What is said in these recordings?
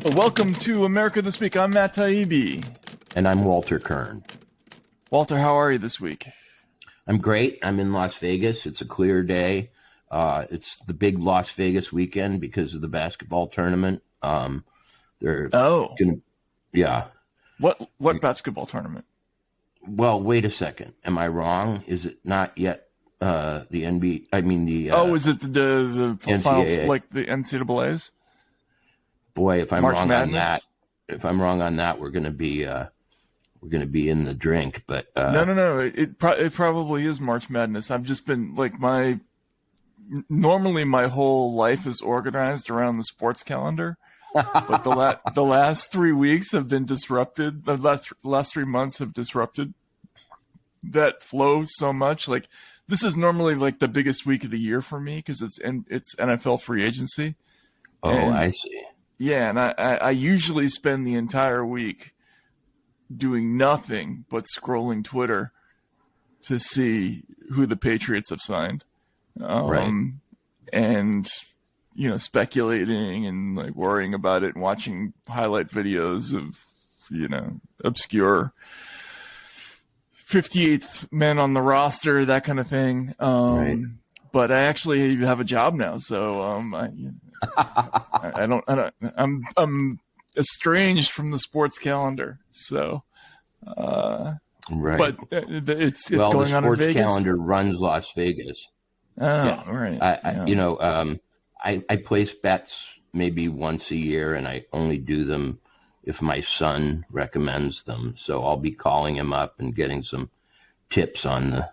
Welcome to America This Week. I'm Matt Taibbi. And I'm Walter Kirn. Walter, how are you this week? I'm great. I'm in Las Vegas. It's a clear day. It's the big Las Vegas weekend because of the basketball tournament. Yeah. What basketball tournament? Well, wait a second. Am I wrong? Is it not yet the NBA? I mean the. Is it the final, like the NCAA's? Boy, if I'm March wrong Madness? on that, we're gonna be in the drink. But No. It probably is March Madness. I've just been like normally my whole life is organized around the sports calendar, but the last 3 weeks have been disrupted. The last 3 months have disrupted that flow so much. Like this is normally like the biggest week of the year for me because it's NFL free agency. I see. Yeah, and I usually spend the entire week doing nothing but scrolling Twitter to see who the Patriots have signed. Right. And, speculating and like worrying about it and watching highlight videos of, obscure 58th men on the roster, that kind of thing. Right. But I actually have a job now, so I'm estranged from the sports calendar. So, Right. But it's well, going the on in sports Vegas. calendar runs Las Vegas. Oh, yeah. Right. I place bets maybe once a year, and I only do them if my son recommends them. So I'll be calling him up and getting some tips on the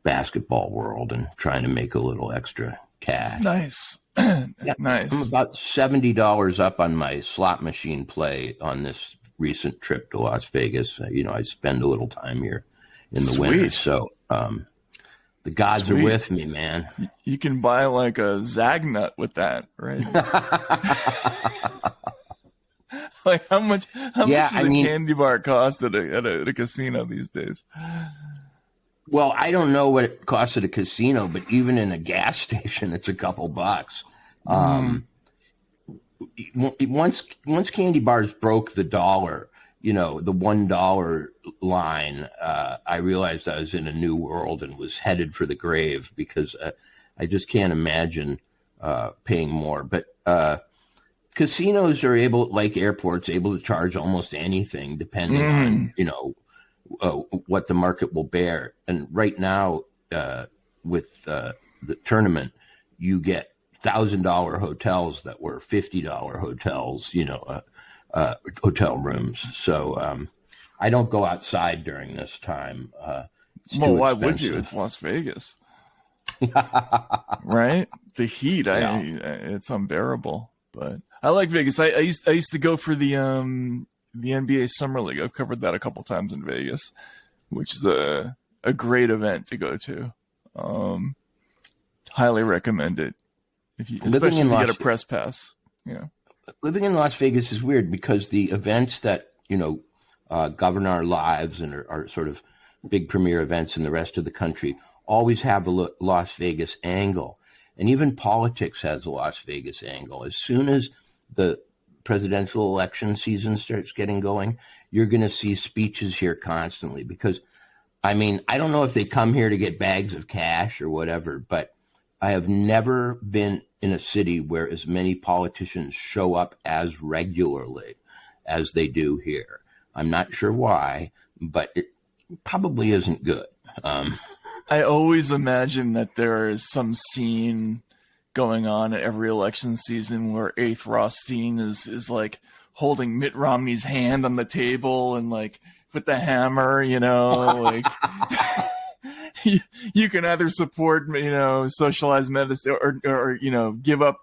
basketball world and trying to make a little extra cash. Nice. Yeah, Nice. I'm about $70 up on my slot machine play on this recent trip to Las Vegas. I spend a little time here in the winter, so the gods are with me, man. You can buy like a Zagnut with that, right? Like how much does a candy bar cost at a casino these days? Well, I don't know what it costs at a casino, but even in a gas station, it's a couple bucks. Once candy bars broke the dollar, the $1 line, I realized I was in a new world and was headed for the grave because I just can't imagine paying more. But casinos are like airports, able to charge almost anything depending on, what the market will bear. And right now, with the tournament, you get $1,000 hotels that were $50 hotels, hotel rooms. So I don't go outside during this time. Well, why would you? It's Las Vegas, right? The heat, it's unbearable. But I like Vegas. I used to go for the NBA Summer League. I've covered that a couple times in Vegas, which is a great event to go to. Highly recommend it. Especially if you get a press pass. Yeah. Living in Las Vegas is weird because the events that, govern our lives and are sort of big premier events in the rest of the country always have a Las Vegas angle. And even politics has a Las Vegas angle. As soon as the presidential election season starts getting going, you're going to see speeches here constantly because, I don't know if they come here to get bags of cash or whatever, but I have never been in a city where as many politicians show up as regularly as they do here. I'm not sure why, but it probably isn't good. I always imagine that there is some scene going on at every election season where Eighth Rothstein is like holding Mitt Romney's hand on the table and like with the hammer, like you can either support, socialized medicine or give up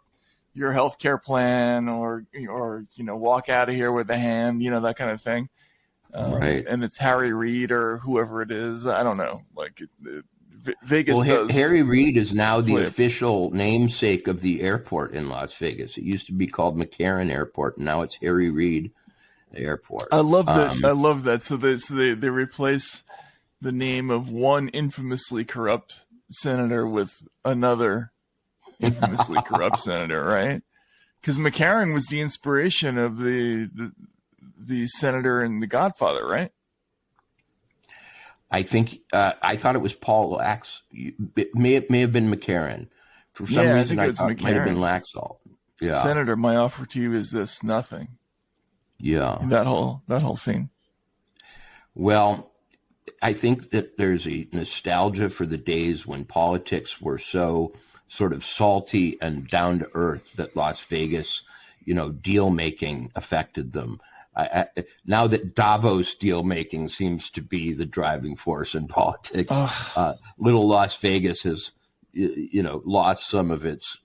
your healthcare plan or walk out of here with a hand, that kind of thing. Right. And it's Harry Reid or whoever it is. I don't know. Like Vegas does. Harry Reid is now the official namesake of the airport in Las Vegas. It used to be called McCarran Airport, and now it's Harry Reid Airport. I love that. I love that. So they replace the name of one infamously corrupt senator with another infamously corrupt senator, right? Because McCarran was the inspiration of the senator in The Godfather, right? I think I thought it was Paul Lax. It may have been McCarran. For some reason, I thought it might have been Laxalt. Yeah, Senator, my offer to you is this: nothing. Yeah, that whole scene. Well, I think that there's a nostalgia for the days when politics were so sort of salty and down to earth that Las Vegas, deal making affected them. Now that Davos deal making seems to be the driving force in politics, little Las Vegas has, lost some of its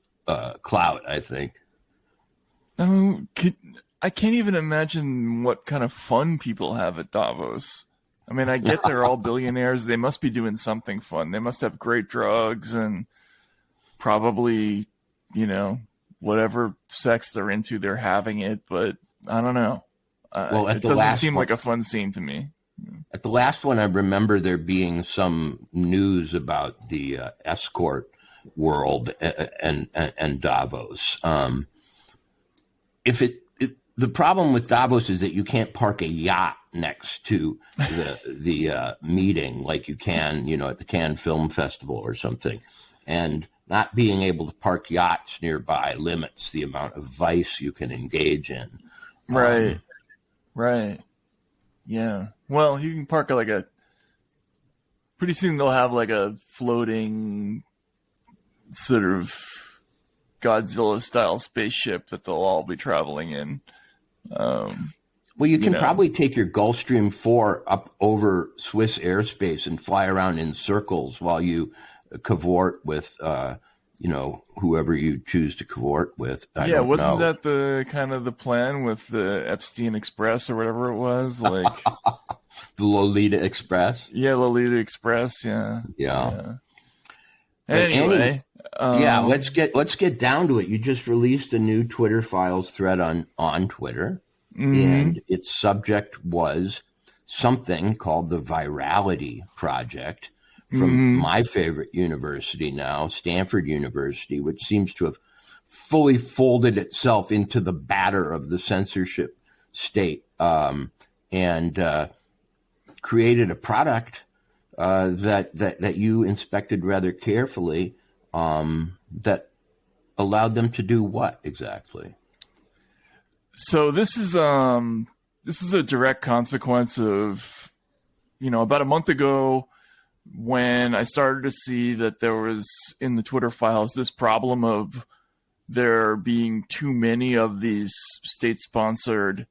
clout, I think. I mean, I can't even imagine what kind of fun people have at Davos. I mean, I get they're all billionaires. They must be doing something fun. They must have great drugs and probably, whatever sex they're into, they're having it. But I don't know. Well, it doesn't seem like a fun scene to me. At the last one, I remember there being some news about the escort world and Davos. The problem with Davos is that you can't park a yacht next to the meeting like you can, at the Cannes Film Festival or something. And not being able to park yachts nearby limits the amount of vice you can engage in. Right. Right. Yeah. Well, you can park pretty soon they'll have like a floating sort of Godzilla style spaceship that they'll all be traveling in. Well, you can probably take your Gulfstream 4 up over Swiss airspace and fly around in circles while you cavort with, whoever you choose to cavort with. Wasn't that the kind of the plan with the Epstein Express or whatever it was? Like the Lolita Express? Yeah, Lolita Express. Yeah. Anyway, let's get down to it. You just released a new Twitter Files thread on Twitter, and its subject was something called the Virality Project from my favorite university now, Stanford University, which seems to have fully folded itself into the batter of the censorship state, and created a product that you inspected rather carefully, that allowed them to do what exactly? So this is a direct consequence of, about a month ago when I started to see that there was in the Twitter Files this problem of there being too many of these state-sponsored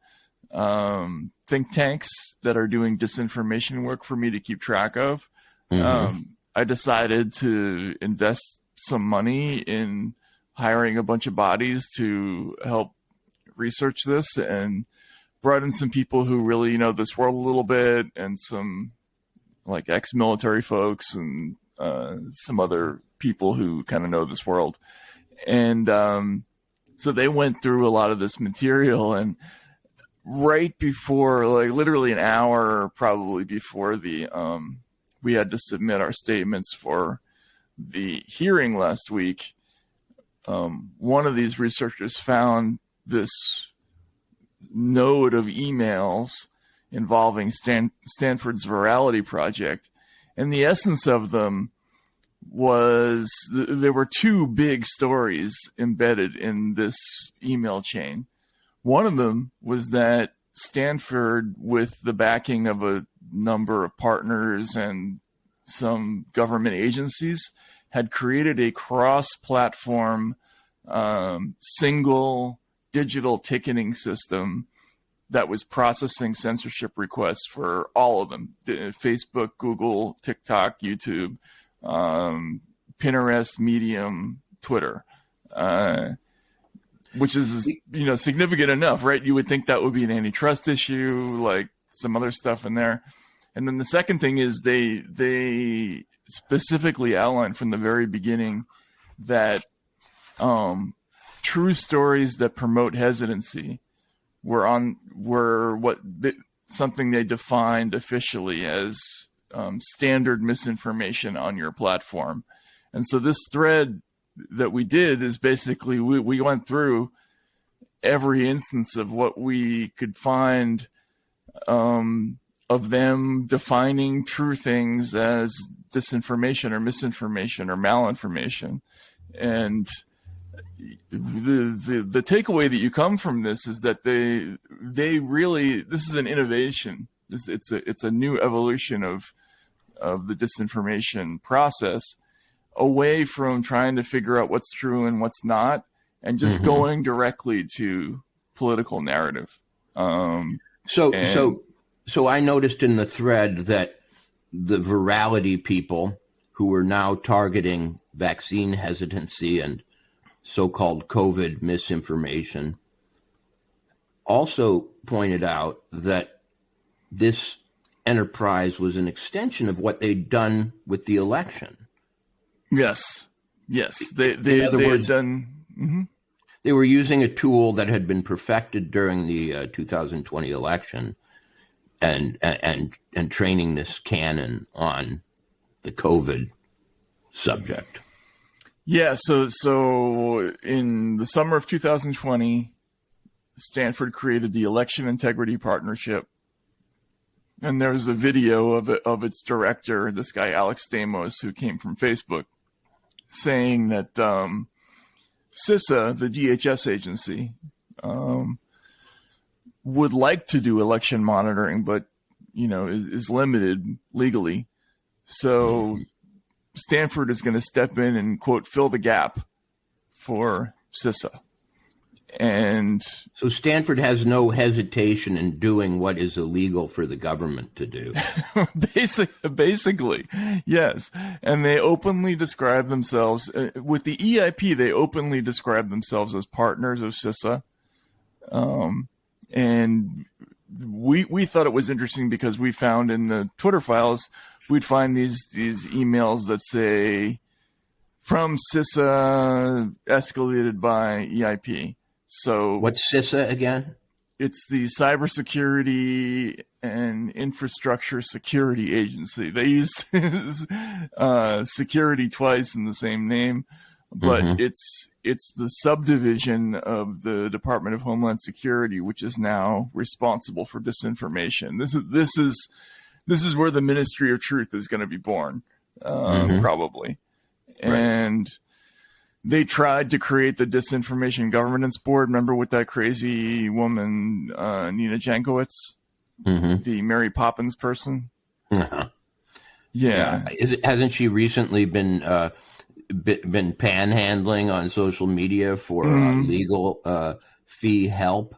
think tanks that are doing disinformation work for me to keep track of. I decided to invest some money in hiring a bunch of bodies to help research this, and brought in some people who really know this world a little bit, and some like ex-military folks and some other people who kind of know this world. And so they went through a lot of this material, and right before, like literally an hour probably before the we had to submit our statements for the hearing last week, one of these researchers found this node of emails involving Stanford's Virality Project. And the essence of them was there were two big stories embedded in this email chain. One of them was that Stanford, with the backing of a number of partners and some government agencies, had created a cross-platform single digital ticketing system that was processing censorship requests for all of them: Facebook, Google, TikTok, YouTube, Pinterest, Medium, Twitter, which is, significant enough, right? You would think that would be an antitrust issue, like some other stuff in there. And then the second thing is they specifically outlined from the very beginning that true stories that promote hesitancy were something they defined officially as standard misinformation on your platform. And so this thread that we did is basically we went through every instance of what we could find of them defining true things as disinformation or misinformation or malinformation. And the takeaway that you come from this is that they really, this is an innovation. It's a new evolution of the disinformation process, away from trying to figure out what's true and what's not, and just going directly to political narrative. So I noticed in the thread that the virality people who were now targeting vaccine hesitancy and so-called COVID misinformation also pointed out that this enterprise was an extension of what they'd done with the election. Yes. They had done. Mm-hmm. They were using a tool that had been perfected during the 2020 election, and training this canon on the COVID subject. Yeah. So in the summer of 2020, Stanford created the Election Integrity Partnership. And there's a video of its director, this guy, Alex Stamos, who came from Facebook, saying that CISA, the DHS agency, would like to do election monitoring, but, is limited legally. So Stanford is going to step in and, quote, fill the gap for CISA. And so Stanford has no hesitation in doing what is illegal for the government to do. Basically, yes. And they openly describe themselves with the EIP. They openly describe themselves as partners of CISA. And we thought it was interesting because we found in the Twitter files, we'd find these emails that say from CISA escalated by EIP. So what's CISA again? It's the Cybersecurity and Infrastructure Security Agency. They use security twice in the same name, but it's the subdivision of the Department of Homeland Security, which is now responsible for disinformation. This is where the Ministry of Truth is going to be born, probably, and. Right. They tried to create the Disinformation Governance Board. Remember with that crazy woman, Nina Jankowicz, the Mary Poppins person? Yeah. Hasn't she recently been panhandling on social media for legal fee help?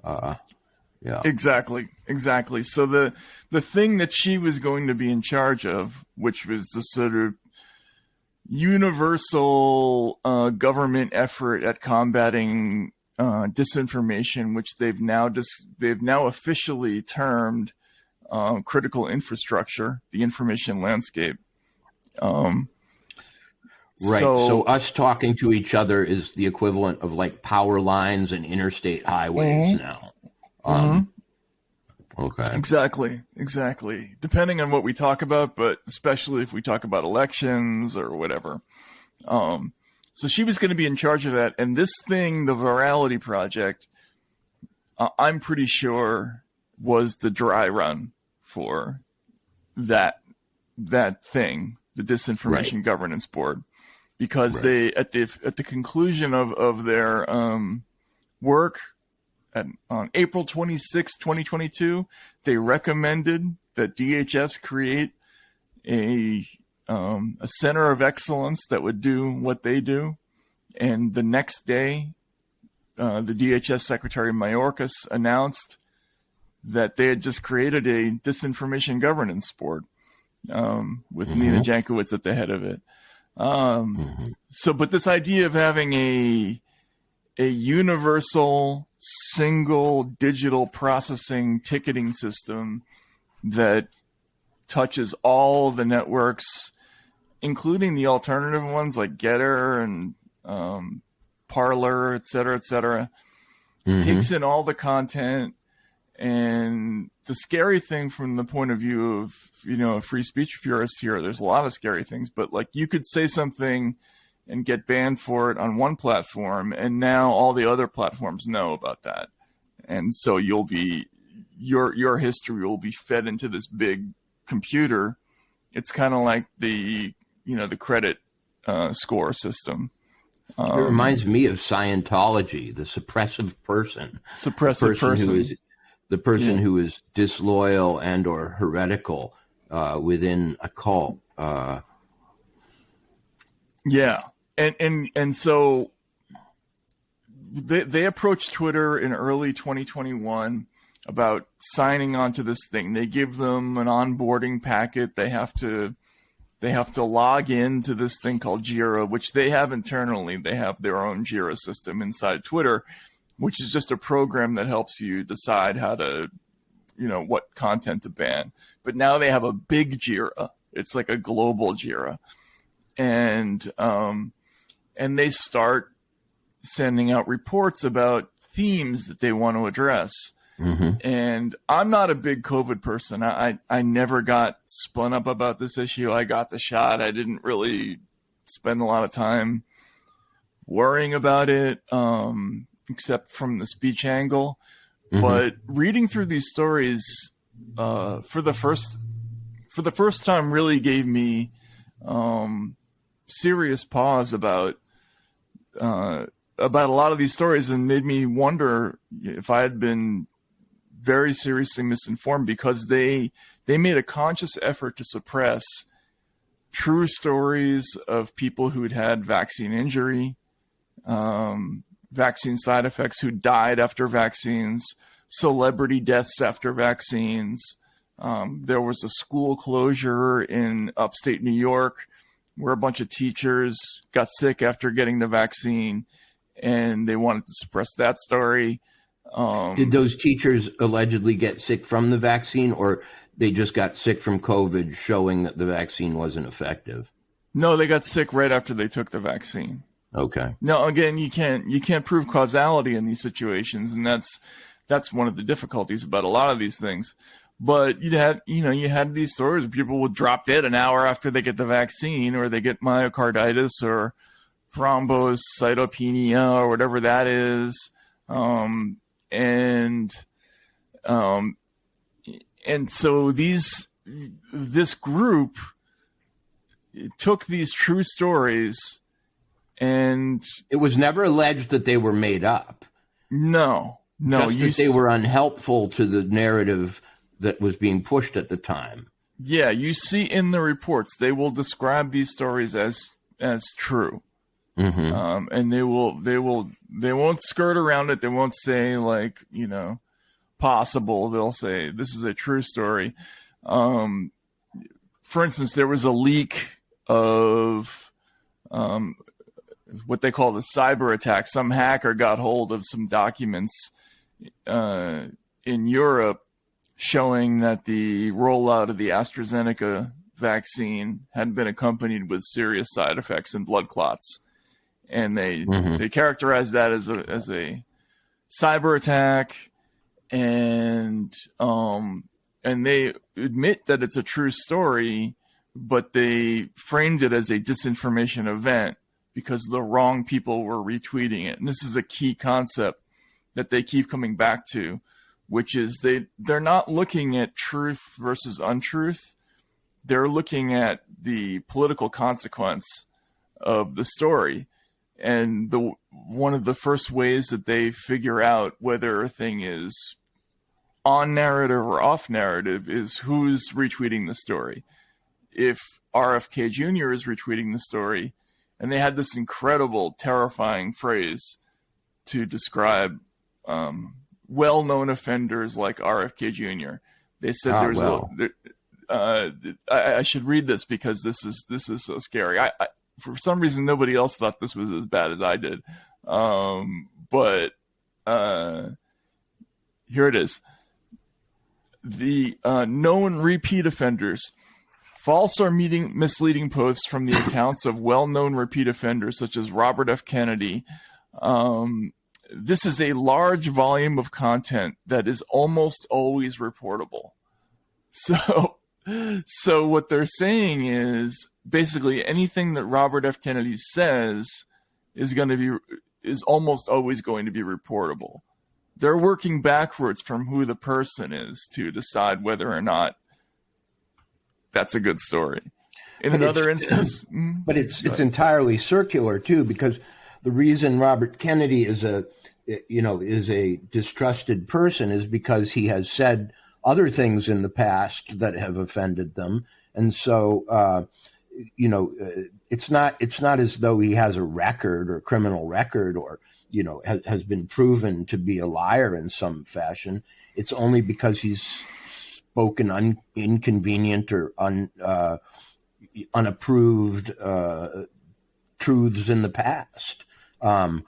Yeah. Exactly. So the thing that she was going to be in charge of, which was the sort of universal government effort at combating disinformation, which they've now officially termed critical infrastructure, the information landscape. Right. So us talking to each other is the equivalent of like power lines and interstate highways now. Okay. Exactly. Depending on what we talk about, but especially if we talk about elections or whatever. So she was going to be in charge of that. And this thing, the Virality Project, I'm pretty sure was the dry run for that thing, the Disinformation Governance Board, because they, at the conclusion of their work, on April 26, 2022, they recommended that DHS create a center of excellence that would do what they do. And the next day, the DHS Secretary Mayorkas announced that they had just created a Disinformation Governance Board with Nina Jankowicz at the head of it. But this idea of having a universal single digital processing ticketing system that touches all the networks, including the alternative ones like Getter and Parler, et cetera, takes in all the content. And the scary thing from the point of view of, a free speech purist here, there's a lot of scary things, but like you could say something and get banned for it on one platform, and now all the other platforms know about that, and so you'll be your history will be fed into this big computer. It's kind of like the credit score system. It reminds me of Scientology, the suppressive person. Suppressive person. The person who is disloyal and or heretical within a cult. Yeah. And so they approached Twitter in early 2021 about signing on to this thing. They give them an onboarding packet. They have to log into this thing called Jira, which they have internally. They have their own Jira system inside Twitter, which is just a program that helps you decide how to, what content to ban. But now they have a big Jira. It's like a global Jira. And they start sending out reports about themes that they want to address. Mm-hmm. And I'm not a big COVID person. I never got spun up about this issue. I got the shot. I didn't really spend a lot of time worrying about it, except from the speech angle. Mm-hmm. But reading through these stories for the first time really gave me serious pause about a lot of these stories, and made me wonder if I had been very seriously misinformed, because they made a conscious effort to suppress true stories of people who'd had vaccine injury, vaccine side effects, who died after vaccines, celebrity deaths after vaccines. There was a school closure in upstate New York where a bunch of teachers got sick after getting the vaccine, and they wanted to suppress that story. Did those teachers allegedly get sick from the vaccine, or they just got sick from COVID, showing that the vaccine wasn't effective? No, they got sick right after they took the vaccine. Okay. No, again, you can't prove causality in these situations, and that's one of the difficulties about a lot of these things. But you had these stories where people would drop dead an hour after they get the vaccine, or they get myocarditis or thrombocytopenia or whatever that is. And so this group took these true stories, and it was never alleged that they were made up. No, just that they were unhelpful to the narrative that was being pushed at the time. Yeah, you see in the reports, they will describe these stories as true. Mm-hmm. And they won't skirt around it. They won't say possible. They'll say this is a true story. For instance, there was a leak of what they call the cyber attack. Some hacker got hold of some documents in Europe showing that the rollout of the AstraZeneca vaccine had been accompanied with serious side effects and blood clots. And they characterized that as a cyber attack, and they admit that it's a true story, but they framed it as a disinformation event because the wrong people were retweeting it. And this is a key concept that they keep coming back to, which is they're not looking at truth versus untruth. They're looking at the political consequence of the story. And one of the first ways that they figure out whether a thing is on narrative or off narrative is who's retweeting the story. If RFK Jr. is retweeting the story, and they had this incredible, terrifying phrase to describe well-known offenders like RFK Jr. They said I should read this because this is so scary. For some reason, nobody else thought this was as bad as I did. But here it is. The known repeat offenders. False or misleading posts from the accounts of well-known repeat offenders such as Robert F. Kennedy. This is a large volume of content that is almost always reportable. So So what they're saying is basically anything that Robert F. Kennedy says is almost always going to be reportable. They're working backwards from who the person is to decide whether or not that's a good story. In another instance, but it's entirely circular too, because the reason Robert Kennedy is a distrusted person is because he has said other things in the past that have offended them, and so it's not as though he has a record or criminal record or has been proven to be a liar in some fashion. It's only because he's spoken inconvenient or unapproved truths in the past. In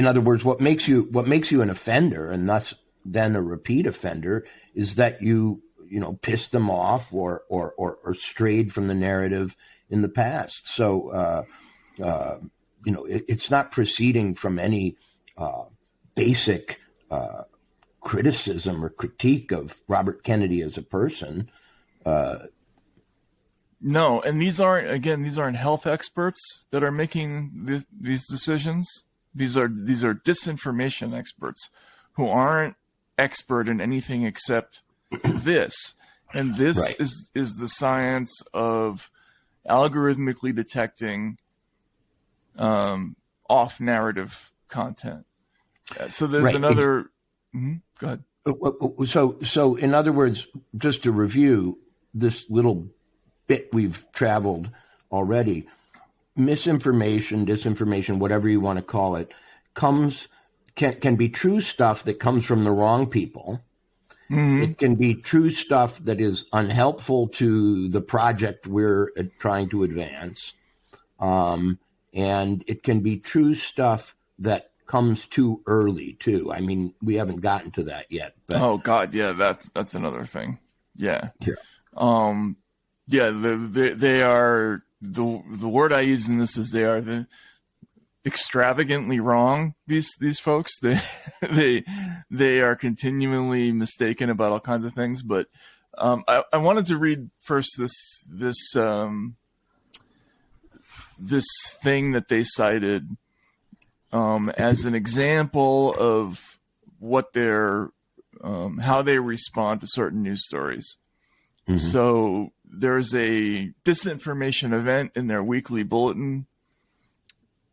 other words, what makes you an offender and thus then a repeat offender is that you pissed them off or strayed from the narrative in the past. So it's not proceeding from any basic criticism or critique of Robert Kennedy as a person. No, and these aren't health experts that are making these decisions. These are disinformation experts who aren't expert in anything except this. And this right. is the science of algorithmically detecting off narrative content. So there's right. another. Go ahead. So in other words, just to review this little bit we've traveled already, misinformation, disinformation, whatever you want to call it, can be true stuff that comes from the wrong people. Mm-hmm. It can be true stuff that is unhelpful to the project we're trying to advance. And it can be true stuff that comes too early too. I mean, we haven't gotten to that yet. But... Oh God, yeah, that's another thing. Yeah. Yeah. They are the word I use in this is they are the extravagantly wrong. These folks, they are continually mistaken about all kinds of things. But I wanted to read first this thing that they cited as an example of what how they respond to certain news stories. Mm-hmm. So there's a disinformation event in their weekly bulletin,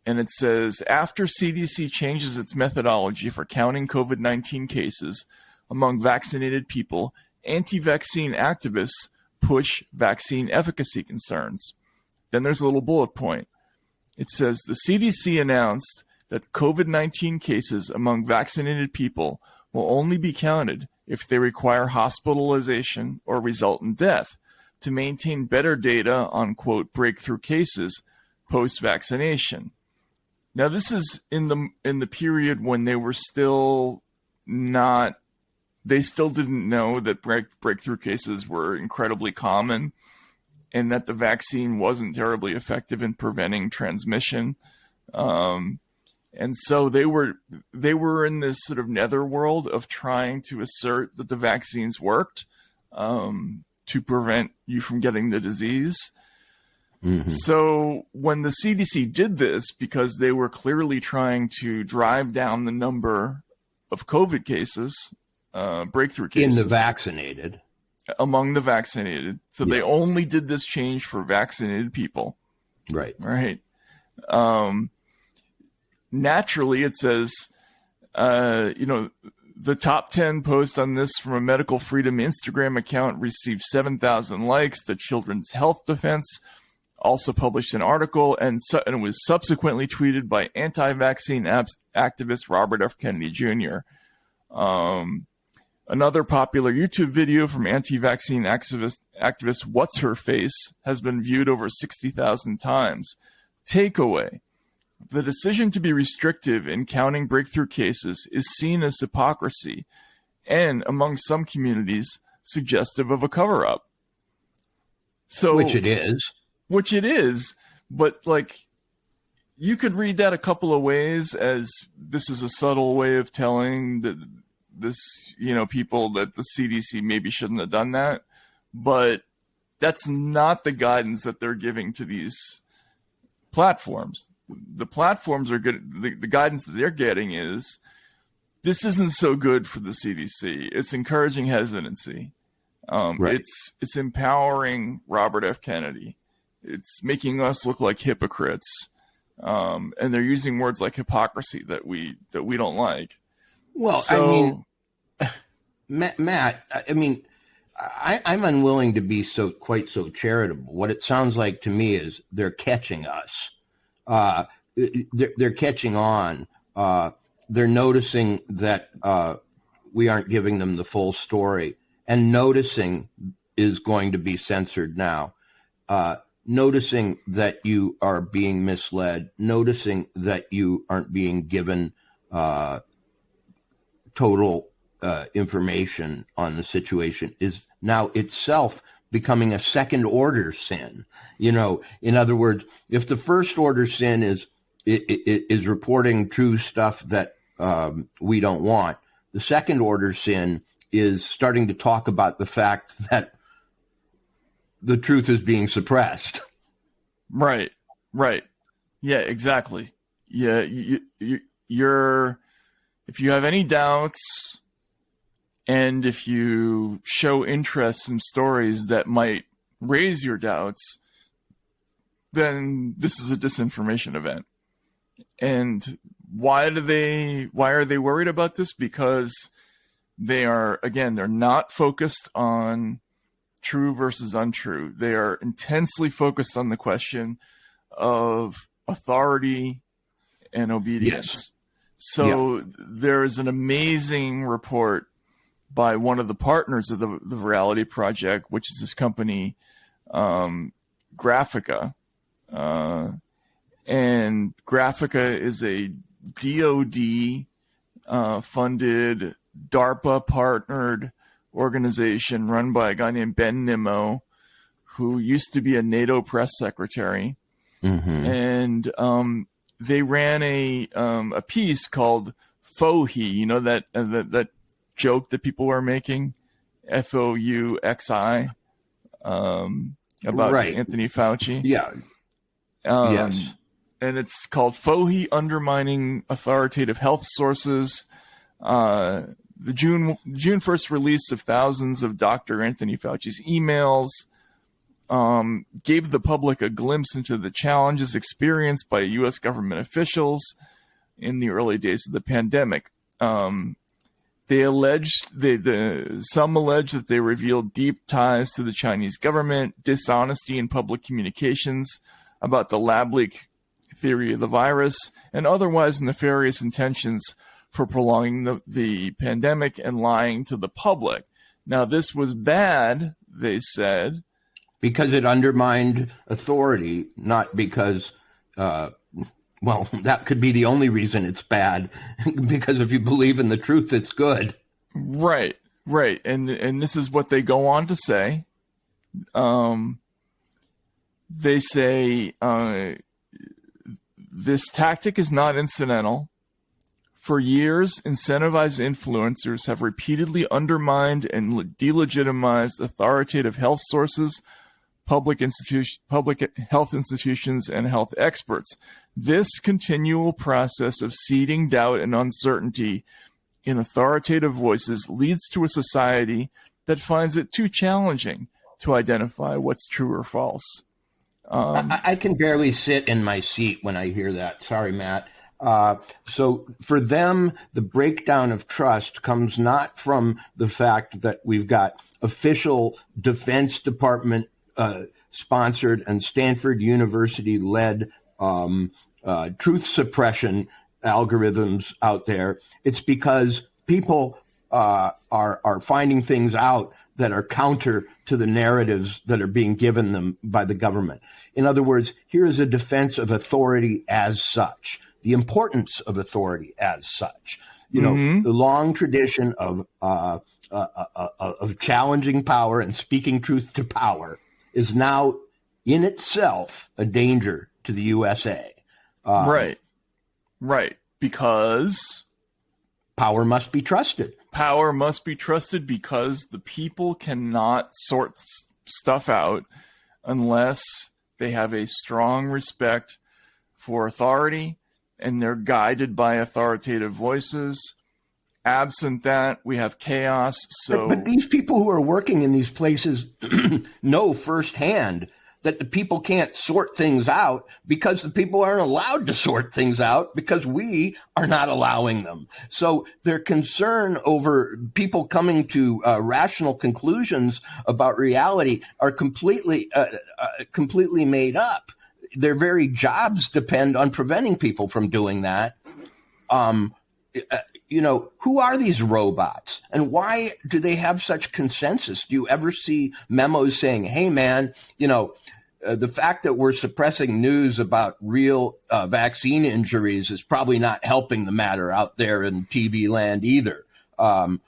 and it says, after CDC changes its methodology for counting COVID-19 cases among vaccinated people, anti-vaccine activists push vaccine efficacy concerns. Then there's a little bullet point. It says, the CDC announced that COVID-19 cases among vaccinated people will only be counted if they require hospitalization or result in death to maintain better data on, quote, breakthrough cases post-vaccination. Now, this is in the period when they were still didn't know that breakthrough cases were incredibly common and that the vaccine wasn't terribly effective in preventing transmission. And so they were in this sort of netherworld of trying to assert that the vaccines worked to prevent you from getting the disease. Mm-hmm. So when the CDC did this, because they were clearly trying to drive down the number of COVID cases, breakthrough cases. In the vaccinated. Among the vaccinated. So yeah. They only did this change for vaccinated people. Right. Right. Naturally, it says, the top 10 posts on this from a Medical Freedom Instagram account received 7,000 likes. The Children's Health Defense also published an article, and it was subsequently tweeted by anti-vaccine activist Robert F. Kennedy Jr. Another popular YouTube video from anti-vaccine activist What's-Her-Face has been viewed over 60,000 times. Takeaway. The decision to be restrictive in counting breakthrough cases is seen as hypocrisy and, among some communities, suggestive of a cover-up. So, which it is, but you could read that a couple of ways, as this is a subtle way of telling this, people that the CDC maybe shouldn't have done that, but that's not the guidance that they're giving to these platforms. The platforms are good. The guidance that they're getting is, this isn't so good for the CDC. It's encouraging hesitancy. Right. It's empowering Robert F. Kennedy. It's making us look like hypocrites. And they're using words like hypocrisy that we don't like. Well, so, Matt, I'm unwilling to be quite so charitable. What it sounds like to me is they're catching us. They're catching on. They're noticing that we aren't giving them the full story, and noticing is going to be censored now. Noticing that you are being misled, noticing that you aren't being given total information on the situation is now itself becoming a second order sin. In other words, if the first order sin is reporting true stuff that we don't want, the second order sin is starting to talk about the fact that the truth is being suppressed. Right. Yeah, exactly. Yeah. If you have any doubts, and if you show interest in stories that might raise your doubts, then this is a disinformation event. And why are they worried about this? Because they're not focused on true versus untrue. They are intensely focused on the question of authority and obedience. Yes. So there is an amazing report by one of the partners of the Virality Project, which is this company, Graphica. And Graphica is a DoD funded, DARPA partnered organization run by a guy named Ben Nimmo, who used to be a NATO press secretary. Mm-hmm. And they ran a piece called Fohi, that joke that people were making, Fouxi, about Anthony Fauci. Yeah. Yes. And it's called Fohi Undermining Authoritative Health Sources. The June 1st release of thousands of Dr. Anthony Fauci's emails gave the public a glimpse into the challenges experienced by U.S. government officials in the early days of the pandemic. Some allege that they revealed deep ties to the Chinese government, dishonesty in public communications about the lab leak theory of the virus, and otherwise nefarious intentions for prolonging the pandemic and lying to the public. Now, this was bad, they said, because it undermined authority, not because, that could be the only reason it's bad, because if you believe in the truth, it's good. Right. And this is what they go on to say. They say this tactic is not incidental. For years, incentivized influencers have repeatedly undermined and delegitimized authoritative health sources, public health institutions, and health experts. This continual process of seeding doubt and uncertainty in authoritative voices leads to a society that finds it too challenging to identify what's true or false. I can barely sit in my seat when I hear that. Sorry, Matt. So for them, the breakdown of trust comes not from the fact that we've got official Defense Department sponsored and Stanford University led truth suppression algorithms out there. It's because people are finding things out that are counter to the narratives that are being given them by the government. In other words, here is a defense of authority as such, the importance of authority as such. The long tradition of challenging power and speaking truth to power is now in itself a danger to the USA. Right. Because Power must be trusted. Power must be trusted because the people cannot sort stuff out unless they have a strong respect for authority and they're guided by authoritative voices. Absent that, we have chaos. But these people who are working in these places know firsthand that the people can't sort things out because the people aren't allowed to sort things out because we are not allowing them. So their concern over people coming to rational conclusions about reality are completely made up. Their very jobs depend on preventing people from doing that. Who are these robots and why do they have such consensus? Do you ever see memos saying, hey, man, the fact that we're suppressing news about real vaccine injuries is probably not helping the matter out there in TV land either. Well,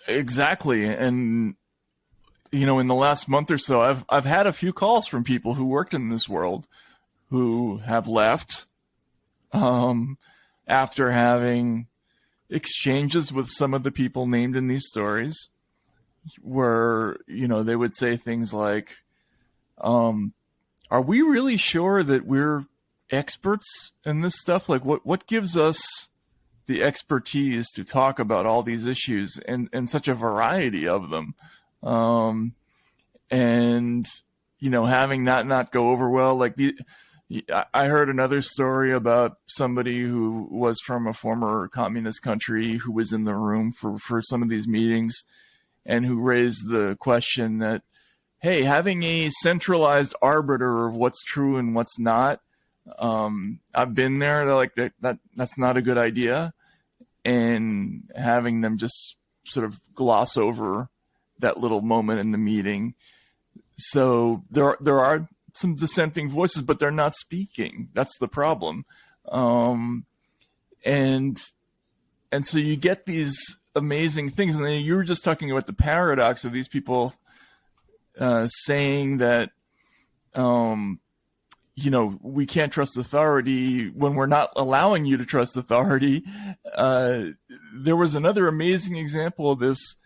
exactly. And, in the last month or so, I've had a few calls from people who worked in this world who have left after having exchanges with some of the people named in these stories where, they would say things like, are we really sure that we're experts in this stuff? Like what gives us the expertise to talk about all these issues and such a variety of them? And, having that not go over well, I heard another story about somebody who was from a former communist country who was in the room for some of these meetings and who raised the question that, hey, having a centralized arbiter of what's true and what's not, I've been there. They're like, that's not a good idea. And having them just sort of gloss over that little moment in the meeting. So there are some dissenting voices, but they're not speaking. That's the problem. And so you get these amazing things. And then you were just talking about the paradox of these people saying that, we can't trust authority when we're not allowing you to trust authority. There was another amazing example of this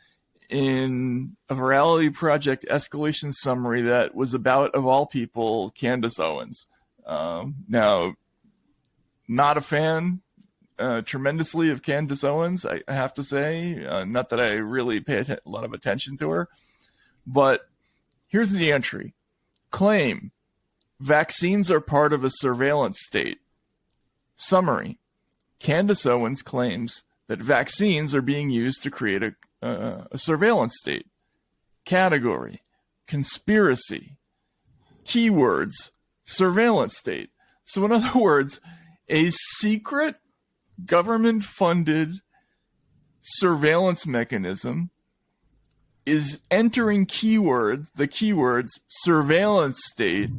in a Virality Project escalation summary that was about, of all people, Candace Owens. Now, not a fan tremendously of Candace Owens, I have to say. Not that I really pay a lot of attention to her. But here's the entry. Claim: vaccines are part of a surveillance state. Summary: Candace Owens claims that vaccines are being used to create a surveillance state. Category: conspiracy. Keywords: surveillance state. So in other words, a secret government-funded surveillance mechanism is entering the keywords surveillance state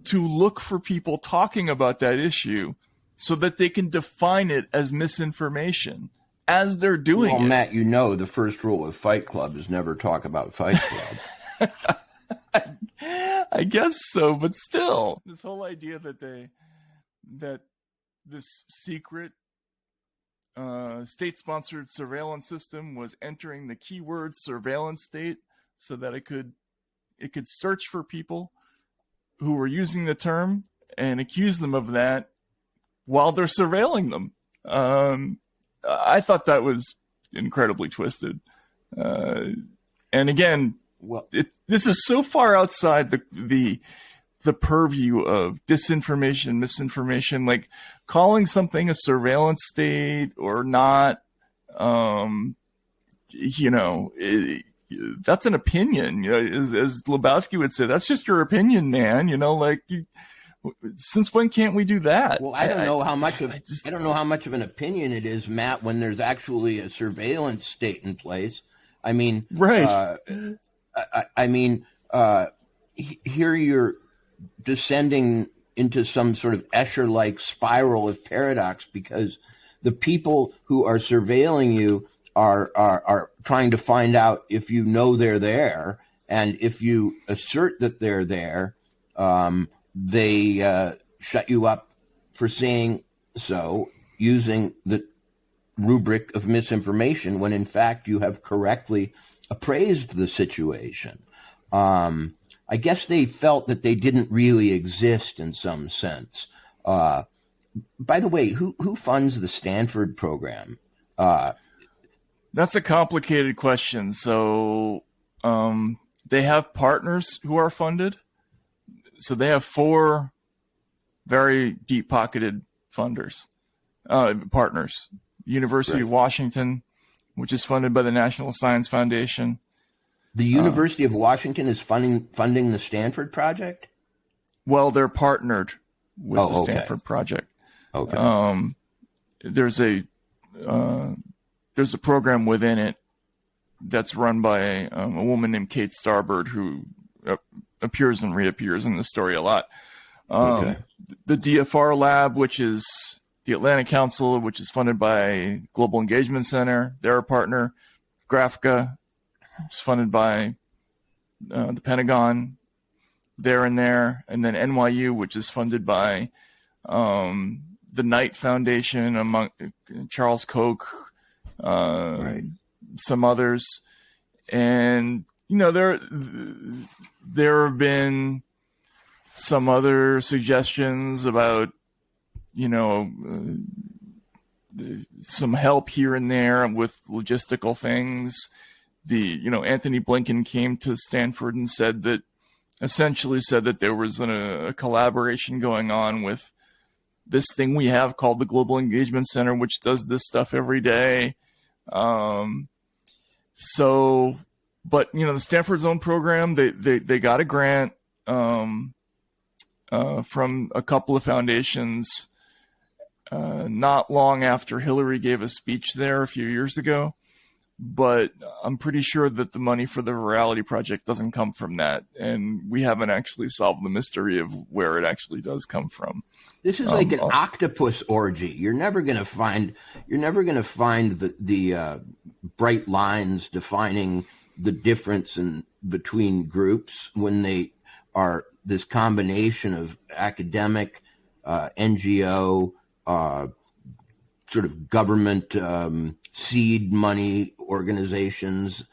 to look for people talking about that issue so that they can define it as misinformation as they're doing it. Well, Matt, the first rule of Fight Club is never talk about Fight Club. I guess so, but still, this whole idea that this secret state-sponsored surveillance system was entering the keyword surveillance state so that it could search for people who were using the term and accuse them of that while they're surveilling them. I thought that was incredibly twisted. And again, this is so far outside the purview of disinformation, misinformation, like calling something a surveillance state or not. That's an opinion. As Lebowski would say, that's just your opinion, man. Since when can't we do that? Well, I don't know how much of an opinion it is, Matt, when there's actually a surveillance state in place. I mean, right. Here you're descending into some sort of Escher-like spiral of paradox because the people who are surveilling you are trying to find out if you know they're there, and if you assert that they're there, they shut you up for saying so, using the rubric of misinformation when in fact you have correctly appraised the situation. I guess they felt that they didn't really exist in some sense. By the way, who funds the Stanford program? That's a complicated question. So they have partners who are funded. So they have 4 very deep-pocketed funders, partners. University of Washington, which is funded by the National Science Foundation. The University of Washington is funding the Stanford project? Well, they're partnered with the Stanford project. Okay. There's a program within it that's run by a woman named Kate Starbird, who appears and reappears in the story a lot. The DFR Lab, which is the Atlantic Council, which is funded by Global Engagement Center, they're a partner. Graphica is funded by the Pentagon, they're in there. And then NYU, which is funded by the Knight Foundation, among Charles Koch, some others. And, you know, there have been some other suggestions about, you know, some help here and there with logistical things. Anthony Blinken came to Stanford and essentially said that there was a collaboration going on with this thing we have called the Global Engagement Center, which does this stuff every day. But the Stanford's own program, they got a grant from a couple of foundations not long after Hillary gave a speech there a few years ago. But I'm pretty sure that the money for the Virality Project doesn't come from that, and we haven't actually solved the mystery of where it actually does come from. This is like an octopus orgy. You're never going to find the bright lines defining the difference between groups when they are this combination of academic, NGO, sort of government seed money organizations,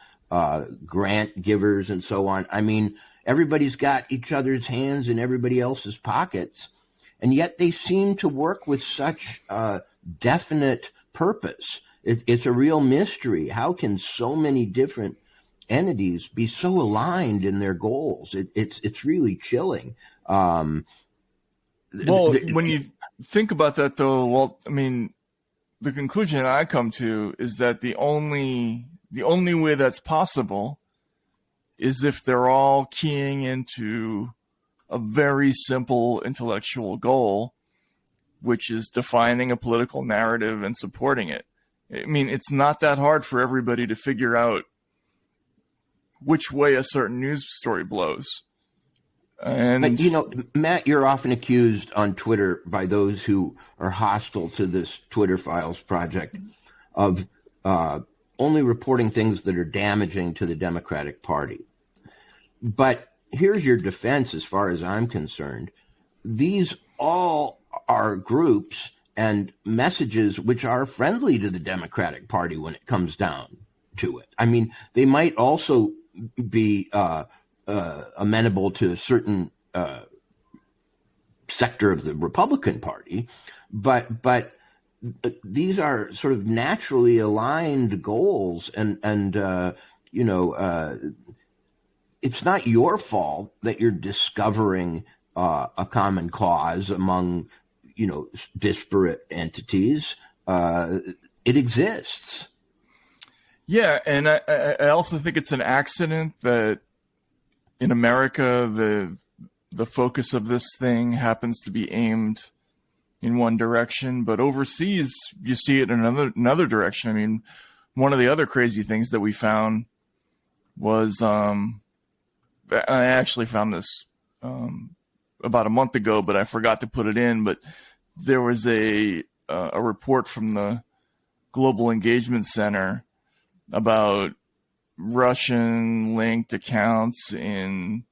grant givers, and so on. I mean, everybody's got each other's hands in everybody else's pockets, and yet they seem to work with such definite purpose. It's a real mystery. How can so many different entities be so aligned in their goals? It's really chilling. When you think about that, though, well, I mean, the conclusion I come to is that the only way that's possible is if they're all keying into a very simple intellectual goal, which is defining a political narrative and supporting it. I mean, it's not that hard for everybody to figure out which way a certain news story blows. But, Matt, you're often accused on Twitter by those who are hostile to this Twitter Files project of only reporting things that are damaging to the Democratic Party. But here's your defense as far as I'm concerned. These all are groups and messages which are friendly to the Democratic Party when it comes down to it. I mean, they might also be amenable to a certain sector of the Republican Party, but these are sort of naturally aligned goals, and it's not your fault that you're discovering a common cause among disparate entities. It exists. Yeah, and I also think it's an accident that in America, the focus of this thing happens to be aimed in one direction, but overseas you see it in another direction. I mean, one of the other crazy things that we found was I actually found this about a month ago, but I forgot to put it in. But there was a report from the Global Engagement Center about Russian-linked accounts in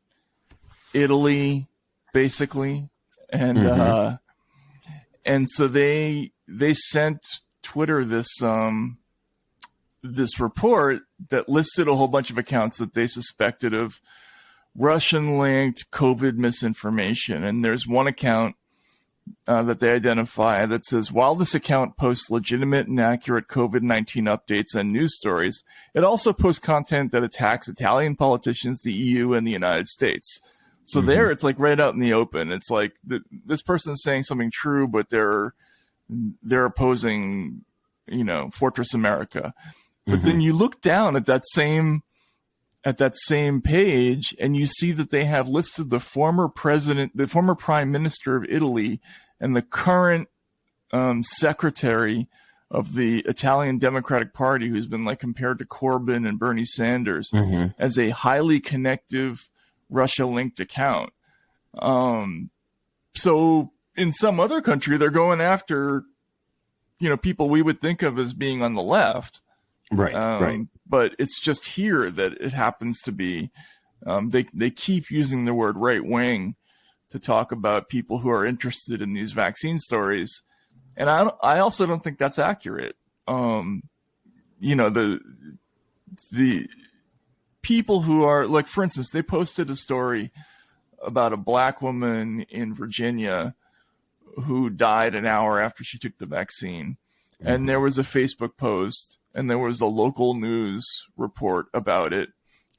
Italy, basically, and And so they sent Twitter this report that listed a whole bunch of accounts that they suspected of Russian-linked COVID misinformation. And there's one account that they identify that says, while this account posts legitimate and accurate COVID-19 updates and news stories, it also posts content that attacks Italian politicians, the EU, and the United States. So there, it's like right out in the open. It's like this person is saying something true, but they're opposing, Fortress America. But then you look down at that same page, and you see that they have listed the former prime minister of Italy, and the current secretary of the Italian Democratic Party, who's been like compared to Corbyn and Bernie Sanders, as a highly connective Russia-linked account. So in some other country, they're going after, people we would think of as being on the left. Right, right. But it's just here that it happens to be. They keep using the word right wing to talk about people who are interested in these vaccine stories, and I also don't think that's accurate. The people who are, like, for instance, they posted a story about a black woman in Virginia who died an hour after she took the vaccine, and there was a Facebook post. And there was a local news report about it,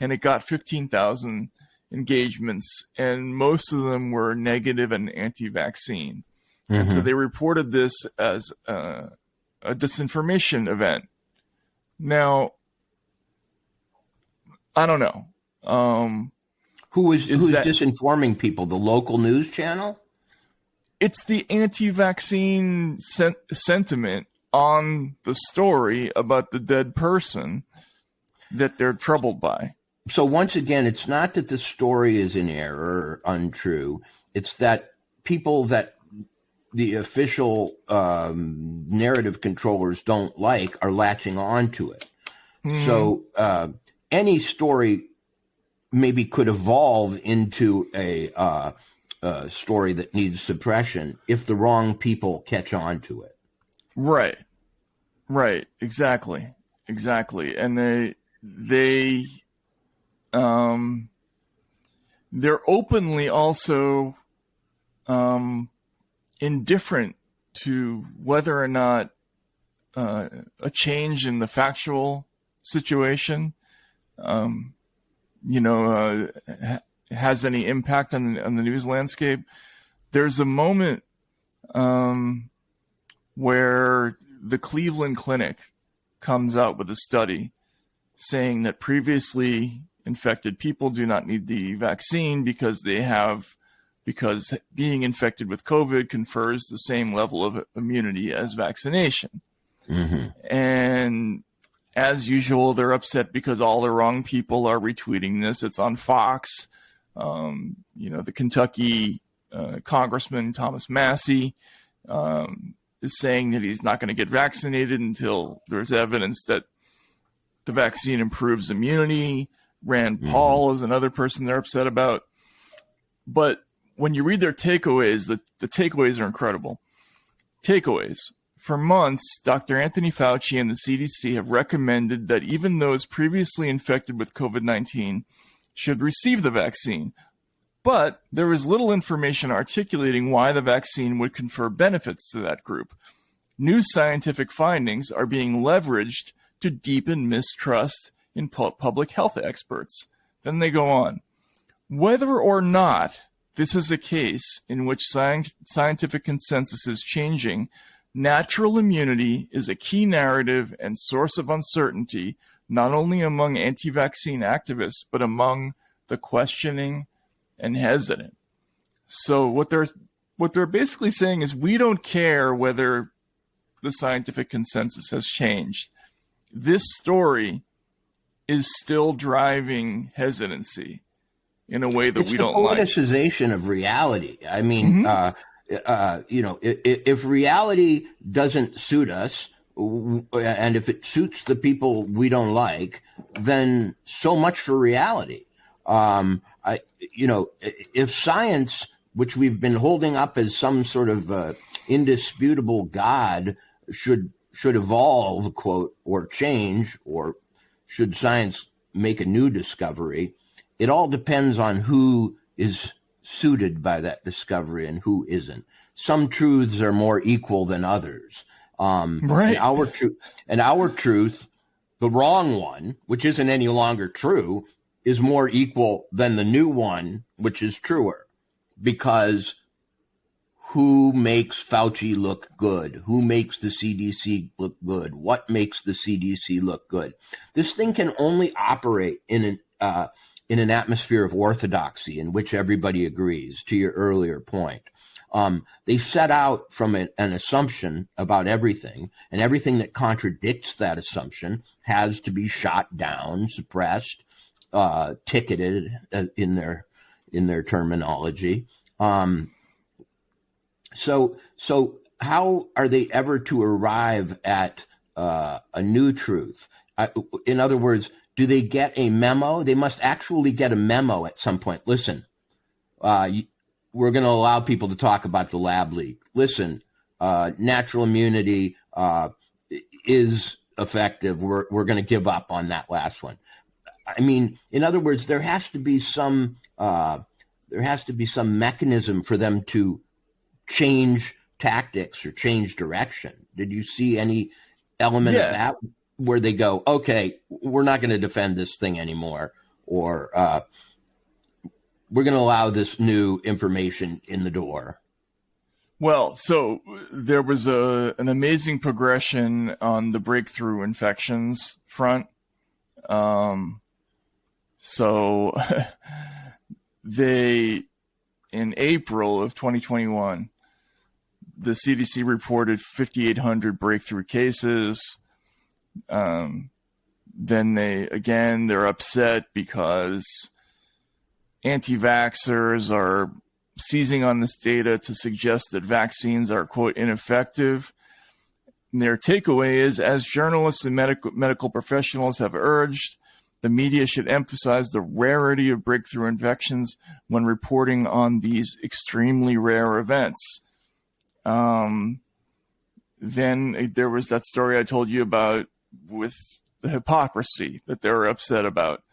and it got 15,000 engagements, and most of them were negative and anti-vaccine. And so they reported this as a disinformation event. Now, I don't know. Who's disinforming people? The local news channel? It's the anti-vaccine sentiment on the story about the dead person that they're troubled by. So once again, it's not that the story is in error or untrue. It's that people that the official narrative controllers don't like are latching on to it. So any story maybe could evolve into a story that needs suppression if the wrong people catch on to it. Right. Exactly. And they're openly also indifferent to whether or not a change in the factual situation, has any impact on the news landscape. There's a moment where the Cleveland Clinic comes out with a study saying that previously infected people do not need the vaccine because being infected with COVID confers the same level of immunity as vaccination. And as usual, they're upset because all the wrong people are retweeting this. It's on Fox. The Kentucky Congressman Thomas Massey is saying that he's not going to get vaccinated until there's evidence that the vaccine improves immunity. Rand Paul is another person they're upset about. But when you read their takeaways, the takeaways are incredible. Takeaways. For months, Dr. Anthony Fauci and the CDC have recommended that even those previously infected with COVID-19 should receive the vaccine. But there is little information articulating why the vaccine would confer benefits to that group. New scientific findings are being leveraged to deepen mistrust in public health experts. Then they go on. Whether or not this is a case in which scientific consensus is changing, natural immunity is a key narrative and source of uncertainty, not only among anti-vaccine activists, but among the questioning and hesitant. So what they're basically saying is, we don't care whether the scientific consensus has changed. This story is still driving hesitancy in a way that we don't like. It's the politicization of reality. I mean, if reality doesn't suit us, and if it suits the people we don't like, then so much for reality. If science, which we've been holding up as some sort of indisputable God should evolve, quote, or change, or should science make a new discovery, it all depends on who is suited by that discovery and who isn't. Some truths are more equal than others. Right. And our truth, the wrong one, which isn't any longer true, is more equal than the new one, which is truer. Because who makes Fauci look good? Who makes the CDC look good? What makes the CDC look good? This thing can only operate in an atmosphere of orthodoxy in which everybody agrees, to your earlier point. They set out from an assumption about everything, and everything that contradicts that assumption has to be shot down, suppressed, ticketed in their terminology. So how are they ever to arrive at a new truth? In other words, do they get a memo? They must actually get a memo at some point. Listen, we're going to allow people to talk about the lab leak. Listen, natural immunity is effective. We're going to give up on that last one. I mean, in other words, there has to be some mechanism for them to change tactics or change direction. Did you see any element of that where they go, okay, we're not going to defend this thing anymore, or we're going to allow this new information in the door? Well, so there was an amazing progression on the breakthrough infections front. So in April of 2021, the CDC reported 5,800 breakthrough cases. Then they're upset because anti-vaxxers are seizing on this data to suggest that vaccines are, quote, ineffective. And their takeaway is, as journalists and medical professionals have urged, the media should emphasize the rarity of breakthrough infections when reporting on these extremely rare events. Then there was that story I told you about with the hypocrisy that they're upset about,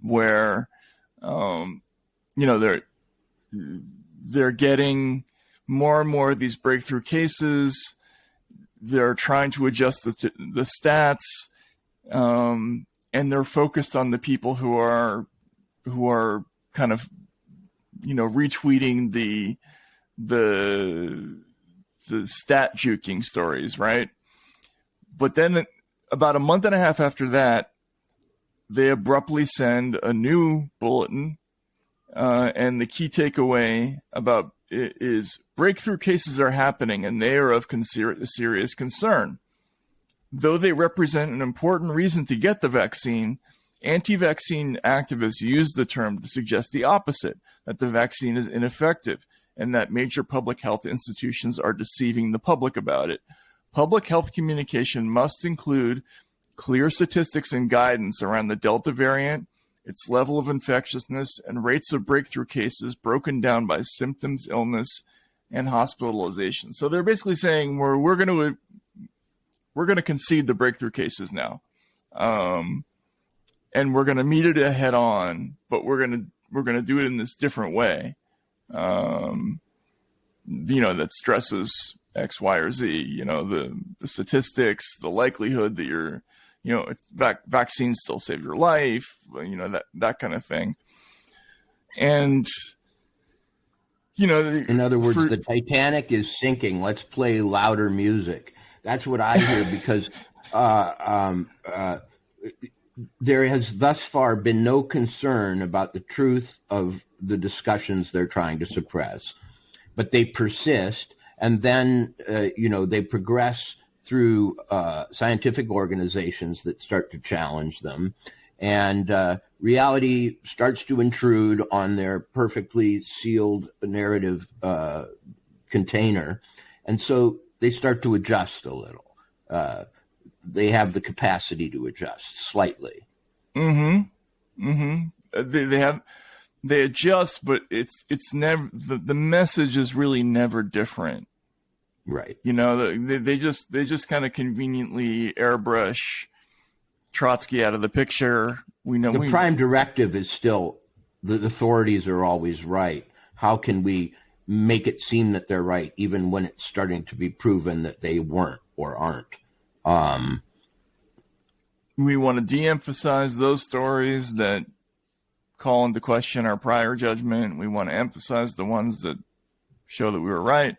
where, they're getting more and more of these breakthrough cases. They're trying to adjust the stats, and they're focused on the people who are kind of, retweeting the stat juking stories, right? But then about a month and a half after that, they abruptly send a new bulletin, and the key takeaway about it is breakthrough cases are happening and they are of serious concern. Though they represent an important reason to get the vaccine, anti-vaccine activists use the term to suggest the opposite, that the vaccine is ineffective and that major public health institutions are deceiving the public about it. Public health communication must include clear statistics and guidance around the Delta variant, its level of infectiousness, and rates of breakthrough cases broken down by symptoms, illness, and hospitalization. So they're basically saying we're going to concede the breakthrough cases now, and we're going to meet it head on, but we're going to do it in this different way, that stresses X, Y, or Z. The statistics, the likelihood that vaccines still save your life, that kind of thing. And, in other words, the Titanic is sinking. Let's play louder music. That's what I hear, because there has thus far been no concern about the truth of the discussions they're trying to suppress, but they persist, and then, they progress through scientific organizations that start to challenge them, and reality starts to intrude on their perfectly sealed narrative container, and so they start to adjust a little. They have the capacity to adjust slightly. Mm-hmm. Mm-hmm. They adjust, but it's never, the message is really never different Right. You know, they just kind of conveniently airbrush Trotsky out of the picture. We know The prime directive is still the authorities are always right. How can we make it seem that they're right, even when it's starting to be proven that they weren't or aren't? We want to de-emphasize those stories that call into question our prior judgment. We want to emphasize the ones that show that we were right.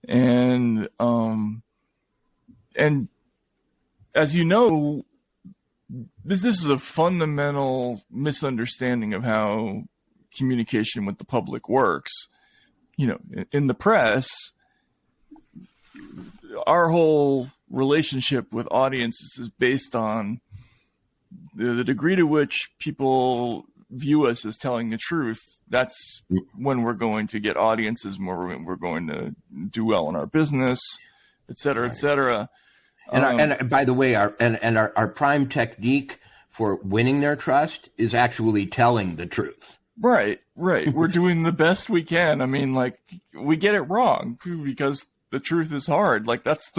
And as you know, this is a fundamental misunderstanding of how communication with the public works. You know, in the press, our whole relationship with audiences is based on the degree to which people view us as telling the truth. That's when we're going to get audiences, when we're going to do well in our business, et cetera, et cetera. And by the way, our prime technique for winning their trust is actually telling the truth. Right. We're doing the best we can. I mean, like, we get it wrong because the truth is hard. Like, that's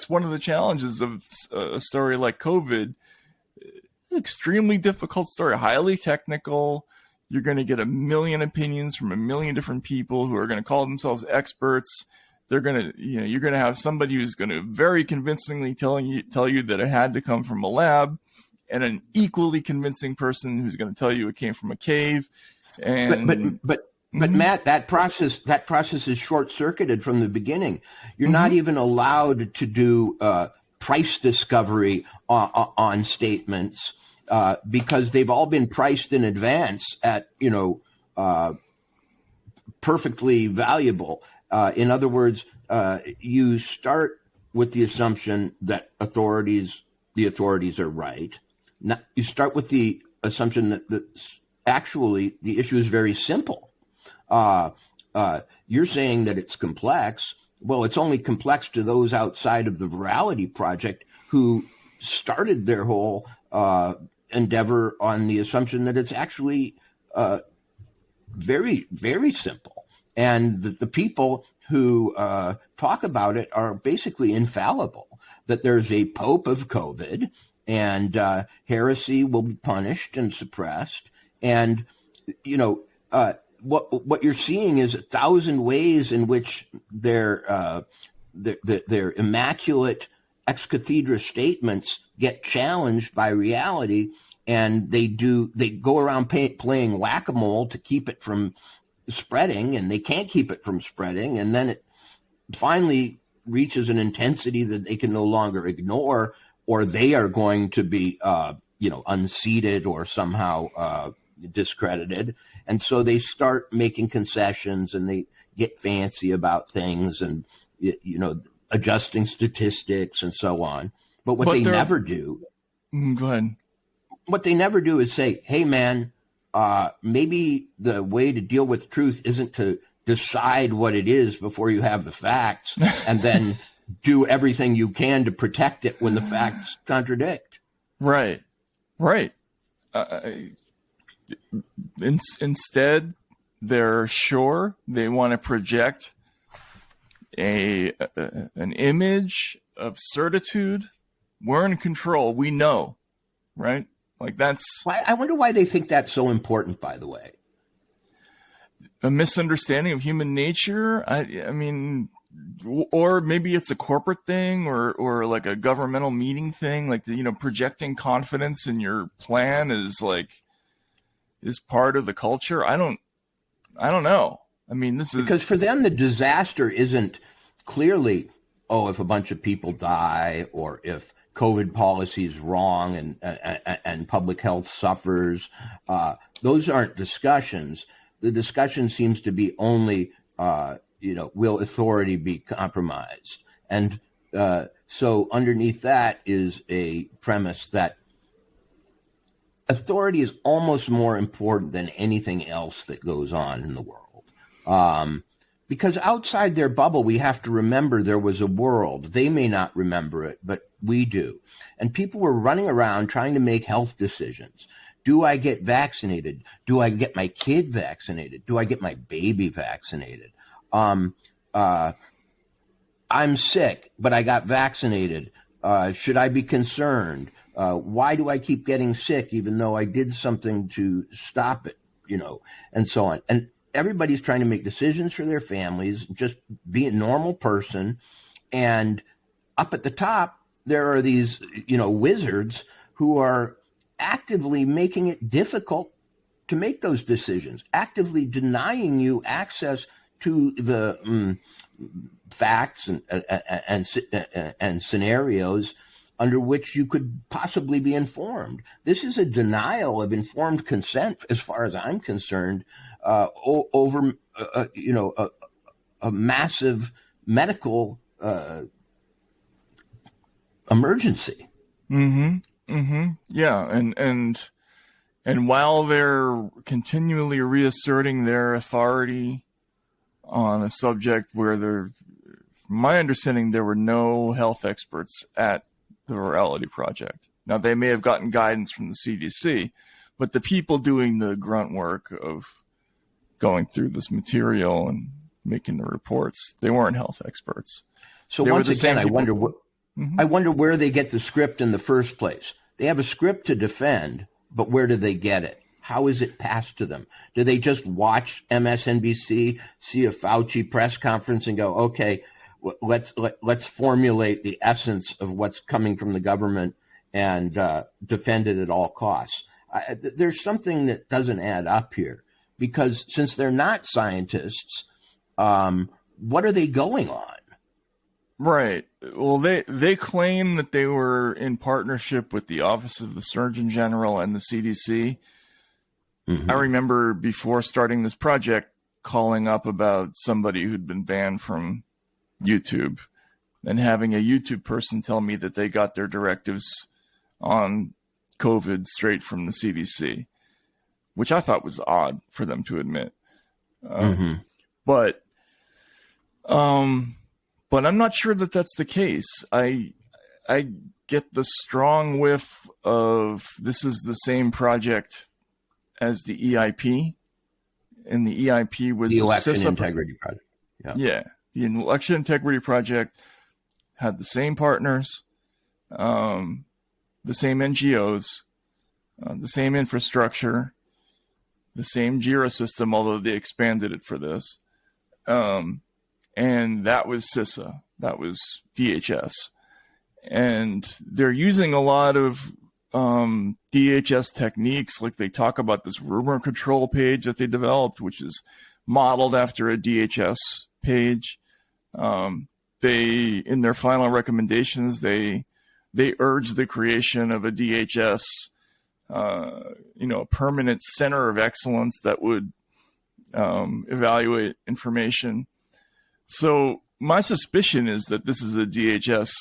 one of the challenges of a story like COVID. Extremely difficult story, highly technical. You're going to get a million opinions from a million different people who are going to call themselves experts. They're going to, you're going to have somebody who's going to very convincingly tell you that it had to come from a lab, and an equally convincing person who's going to tell you it came from a cave. And but Matt, that process is short circuited from the beginning. You're not even allowed to do price discovery on statements because they've all been priced in advance at perfectly valuable. In other words, you start with the assumption that the authorities are right. Now, you start with the assumption that actually the issue is very simple. You're saying that it's complex. Well, it's only complex to those outside of the Virality Project who started their whole endeavor on the assumption that it's actually very, very simple. And the people who talk about it are basically infallible, that there's a pope of COVID and heresy will be punished and suppressed. And, what you're seeing is 1,000 ways in which their immaculate ex cathedra statements get challenged by reality, and they go around playing whack-a-mole to keep it from spreading, and they can't keep it from spreading, and then it finally reaches an intensity that they can no longer ignore, or they are going to be unseated or somehow discredited. And so they start making concessions, and they get fancy about things, and adjusting statistics and so on. But what they never do, go ahead. What they never do is say, hey man, maybe the way to deal with truth isn't to decide what it is before you have the facts and then do everything you can to protect it when the facts contradict. Right. Instead, they're sure they want to project an image of certitude. We're in control. We know, right? Like, that's... I wonder why they think that's so important, by the way. A misunderstanding of human nature. I mean, or maybe it's a corporate thing, or like a governmental meeting thing. Like, projecting confidence in your plan is part of the culture. I don't know. I mean, this is because for them the disaster isn't clearly, if a bunch of people die, or if COVID policy is wrong and public health suffers. Those aren't discussions. The discussion seems to be only, will authority be compromised? And so underneath that is a premise that authority is almost more important than anything else that goes on in the world. Because outside their bubble, we have to remember there was a world. They may not remember it, but we do. And people were running around trying to make health decisions. Do I get vaccinated? Do I get my kid vaccinated? Do I get my baby vaccinated? I'm sick, but I got vaccinated. Should I be concerned? Why do I keep getting sick even though I did something to stop it? And so on. And everybody's trying to make decisions for their families, just be a normal person. And up at the top, there are these, wizards who are actively making it difficult to make those decisions, actively denying you access to the facts and scenarios under which you could possibly be informed. This is a denial of informed consent, as far as I'm concerned, over a massive medical emergency. Mm-hmm. Mm-hmm. Yeah, and while they're continually reasserting their authority on a subject where from my understanding, there were no health experts at the Virality Project. Now, they may have gotten guidance from the CDC, but the people doing the grunt work of going through this material and making the reports, they weren't health experts. So once again, I wonder where they get the script in the first place. They have a script to defend, but where do they get it? How is it passed to them? Do they just watch MSNBC, see a Fauci press conference and go, okay, let's formulate the essence of what's coming from the government and defend it at all costs? There's something that doesn't add up here, because since they're not scientists, what are they going on? Right. Well, they claim that they were in partnership with the Office of the Surgeon General and the CDC. Mm-hmm. I remember before starting this project calling up about somebody who'd been banned from YouTube and having a YouTube person tell me that they got their directives on COVID straight from the CDC, which I thought was odd for them to admit. But I'm not sure that that's the case. I get the strong whiff of this is the same project as the EIP, and the EIP was the Election Integrity Project. Yeah, the Election Integrity Project had the same partners, the same NGOs, the same infrastructure, the same JIRA system, although they expanded it for this. And that was CISA, that was DHS. And they're using a lot of DHS techniques, like they talk about this rumor control page that they developed, which is modeled after a DHS page. They, in their final recommendations, they urge the creation of a DHS, a permanent center of excellence that would evaluate information. So my suspicion is that this is a DHS,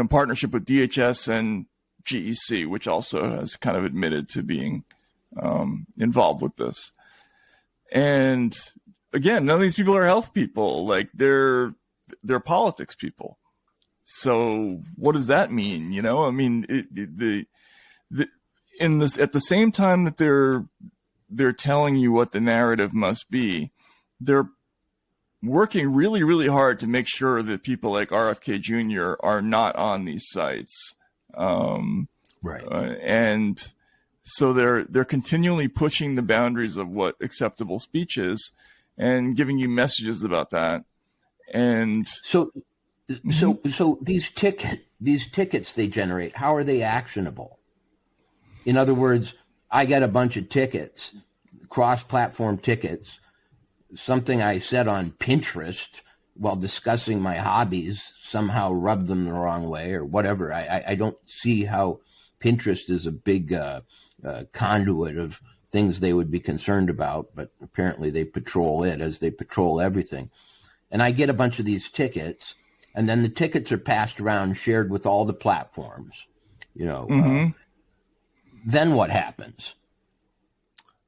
partnership with DHS and GEC, which also has kind of admitted to being involved with this. And again, none of these people are health people. Like they're politics people. So what does that mean? I mean, at the same time that they're telling you what the narrative must be, they're working really, really hard to make sure that people like RFK Jr. are not on these sites. Right. And so they're continually pushing the boundaries of what acceptable speech is and giving you messages about that. And so these tickets they generate, how are they actionable? In other words, I get a bunch of tickets, cross-platform tickets, something I said on Pinterest while discussing my hobbies somehow rubbed them the wrong way or whatever. I don't see how Pinterest is a big conduit of things they would be concerned about, but apparently they patrol it as they patrol everything. And I get a bunch of these tickets, and then the tickets are passed around, shared with all the platforms. Then what happens?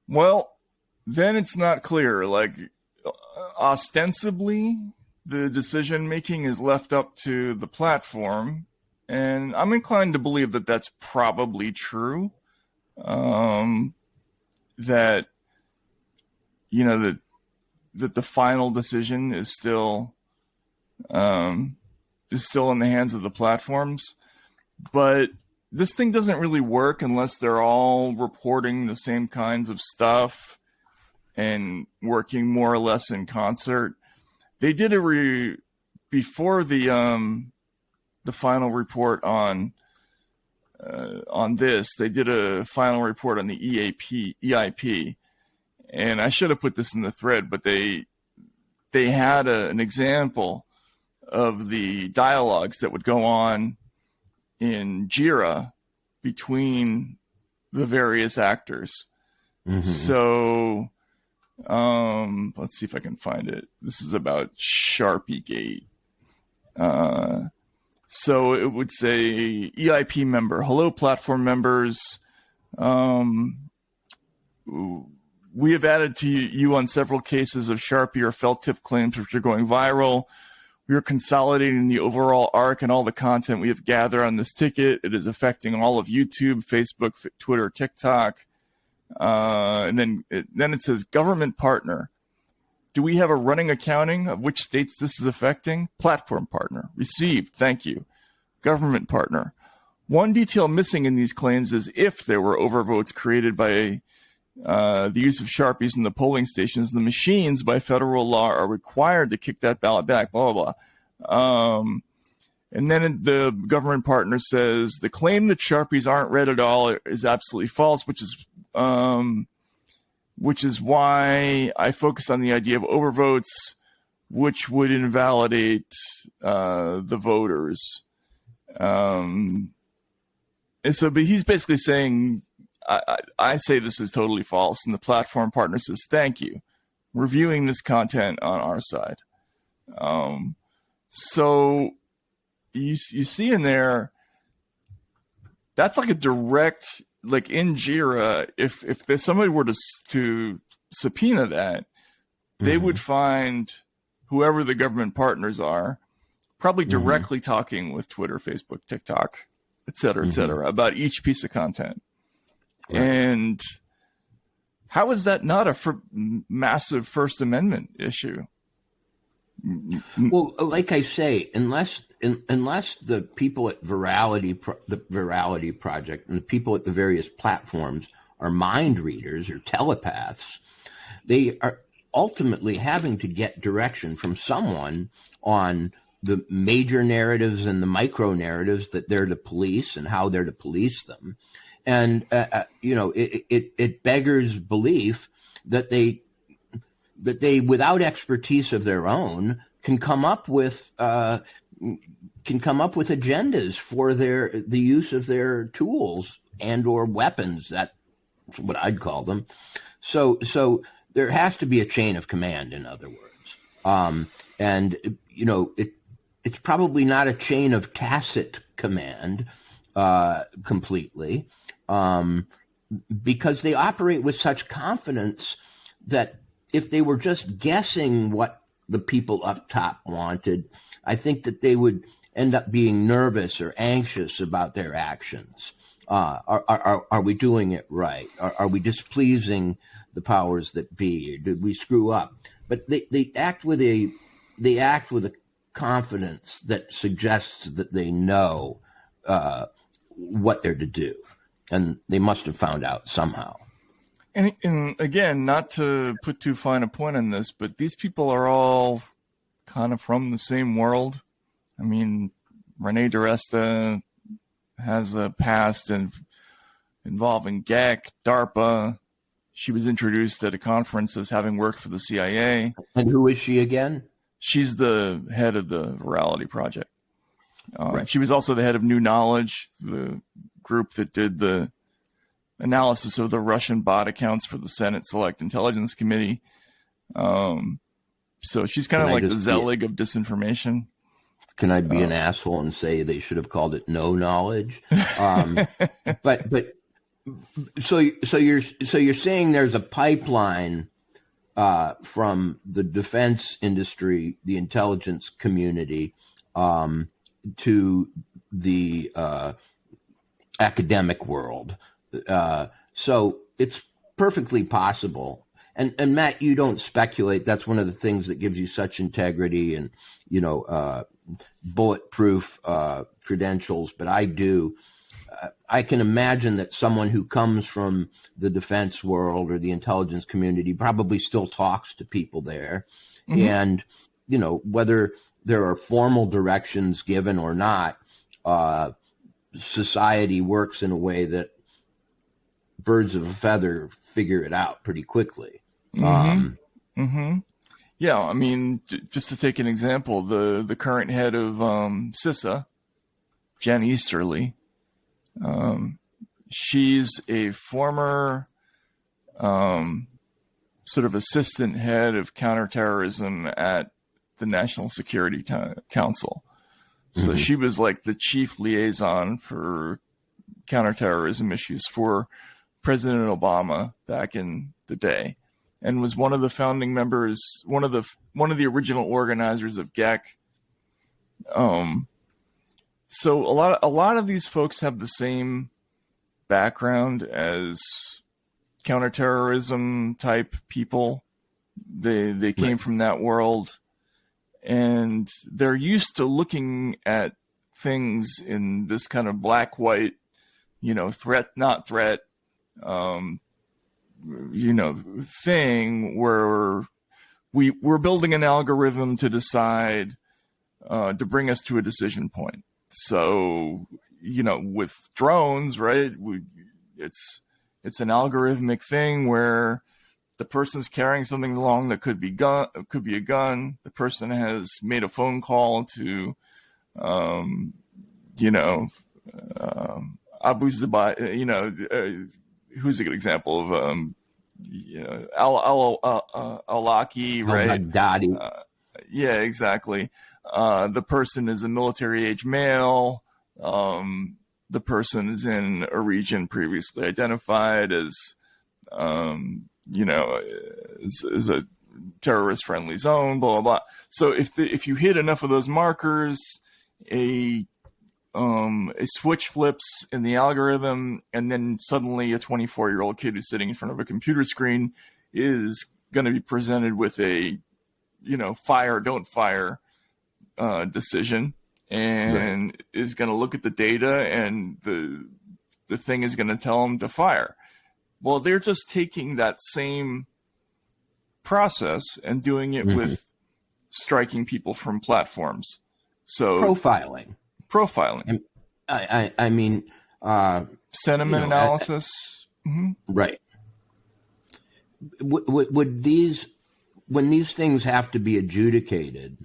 Well, then it's not clear. Like, ostensibly, the decision making is left up to the platform, and I'm inclined to believe that that's probably true. That the final decision is still is still in the hands of the platforms. But this thing doesn't really work unless they're all reporting the same kinds of stuff and working more or less in concert. They did before the final report on this. They did a final report on the EIP, and I should have put this in the thread, but they had an example of the dialogues that would go on in JIRA between the various actors. Mm-hmm. So let's see if I can find it. This is about Sharpie Gate. So it would say EIP member, hello platform members. We have added to you on several cases of Sharpie or felt tip claims which are going viral. We are consolidating the overall arc and all the content we have gathered on this ticket. It is affecting all of YouTube, Facebook, Twitter, TikTok. And then it says government partner. Do we have a running accounting of which states this is affecting? Platform partner. Received. Thank you. Government partner. One detail missing in these claims is if there were overvotes created by the use of Sharpies in the polling stations, the machines by federal law are required to kick that ballot back, blah, blah, blah. And then the government partner says the claim that Sharpies aren't read at all is absolutely false, which is why I focused on the idea of overvotes, which would invalidate the voters. And so, but he's basically saying, I say this is totally false, and the platform partner says, thank you. Reviewing this content on our side. So you see in there, that's like a direct, like in JIRA, if somebody were to subpoena that, they would find whoever the government partners are, probably directly talking with Twitter, Facebook, TikTok, et cetera, about each piece of content. Right. And how is that not a massive First Amendment issue? Well, like I say, unless the people at the Virality Project and the people at the various platforms are mind readers or telepaths, they are ultimately having to get direction from someone on the major narratives and the micro narratives that they're to police and how they're to police them. And, it beggars belief that they, without expertise of their own, can come up with agendas for the use of their tools and or weapons. That's what I'd call them. So there has to be a chain of command, in other words. It's probably not a chain of tacit command completely. Because they operate with such confidence that if they were just guessing what the people up top wanted, I think that they would end up being nervous or anxious about their actions. Are we doing it right? Are we displeasing the powers that be? Or did we screw up? But they act with a confidence that suggests that they know what they're to do. And they must have found out somehow. And again, not to put too fine a point on this, but these people are all kind of from the same world. I mean, Renee DiResta has a past involving GEC, DARPA. She was introduced at a conference as having worked for the CIA. And who is she again? She's the head of the Virality Project. Right. She was also the head of New Knowledge, the group that did the analysis of the Russian bot accounts for the Senate Select Intelligence Committee. So she's kind of like the Zelig of disinformation. Can I be an asshole and say they should have called it no knowledge? But so you're saying there's a pipeline from the defense industry, the intelligence community, to the academic world. So it's perfectly possible. And Matt, you don't speculate. That's one of the things that gives you such integrity and, bulletproof credentials. But I do. I can imagine that someone who comes from the defense world or the intelligence community probably still talks to people there. Mm-hmm. And, whether there are formal directions given or not, society works in a way that birds of a feather figure it out pretty quickly. Yeah, I mean, just to take an example, the current head of CISA, Jen Easterly, she's a former sort of assistant head of counterterrorism at the National Security Council. So she was like the chief liaison for counterterrorism issues for President Obama back in the day, and was one of the founding members, one of the original organizers of GEC. So a lot of these folks have the same background as counterterrorism type people. They came from that world, and they're used to looking at things in this kind of black white, threat not threat, thing where we're building an algorithm to decide to bring us to a decision point. So, with drones, right? It's an algorithmic thing where the person's carrying something along that could be a gun. The person has made a phone call to, Abu Zabai, who's a good example of, al-Awlaki, right? Al-Baghdadi. Yeah, exactly. The person is a military age male. The person is in a region previously identified as, is a terrorist friendly zone, blah, blah, blah. So if you hit enough of those markers, a switch flips in the algorithm, and then suddenly a 24-year-old kid who's sitting in front of a computer screen is going to be presented with a, fire, don't fire decision, and is going to look at the data, and the thing is going to tell them to fire. Well, they're just taking that same process and doing it with striking people from platforms. So profiling. And, I mean, sentiment analysis. Right. Would when these things have to be adjudicated,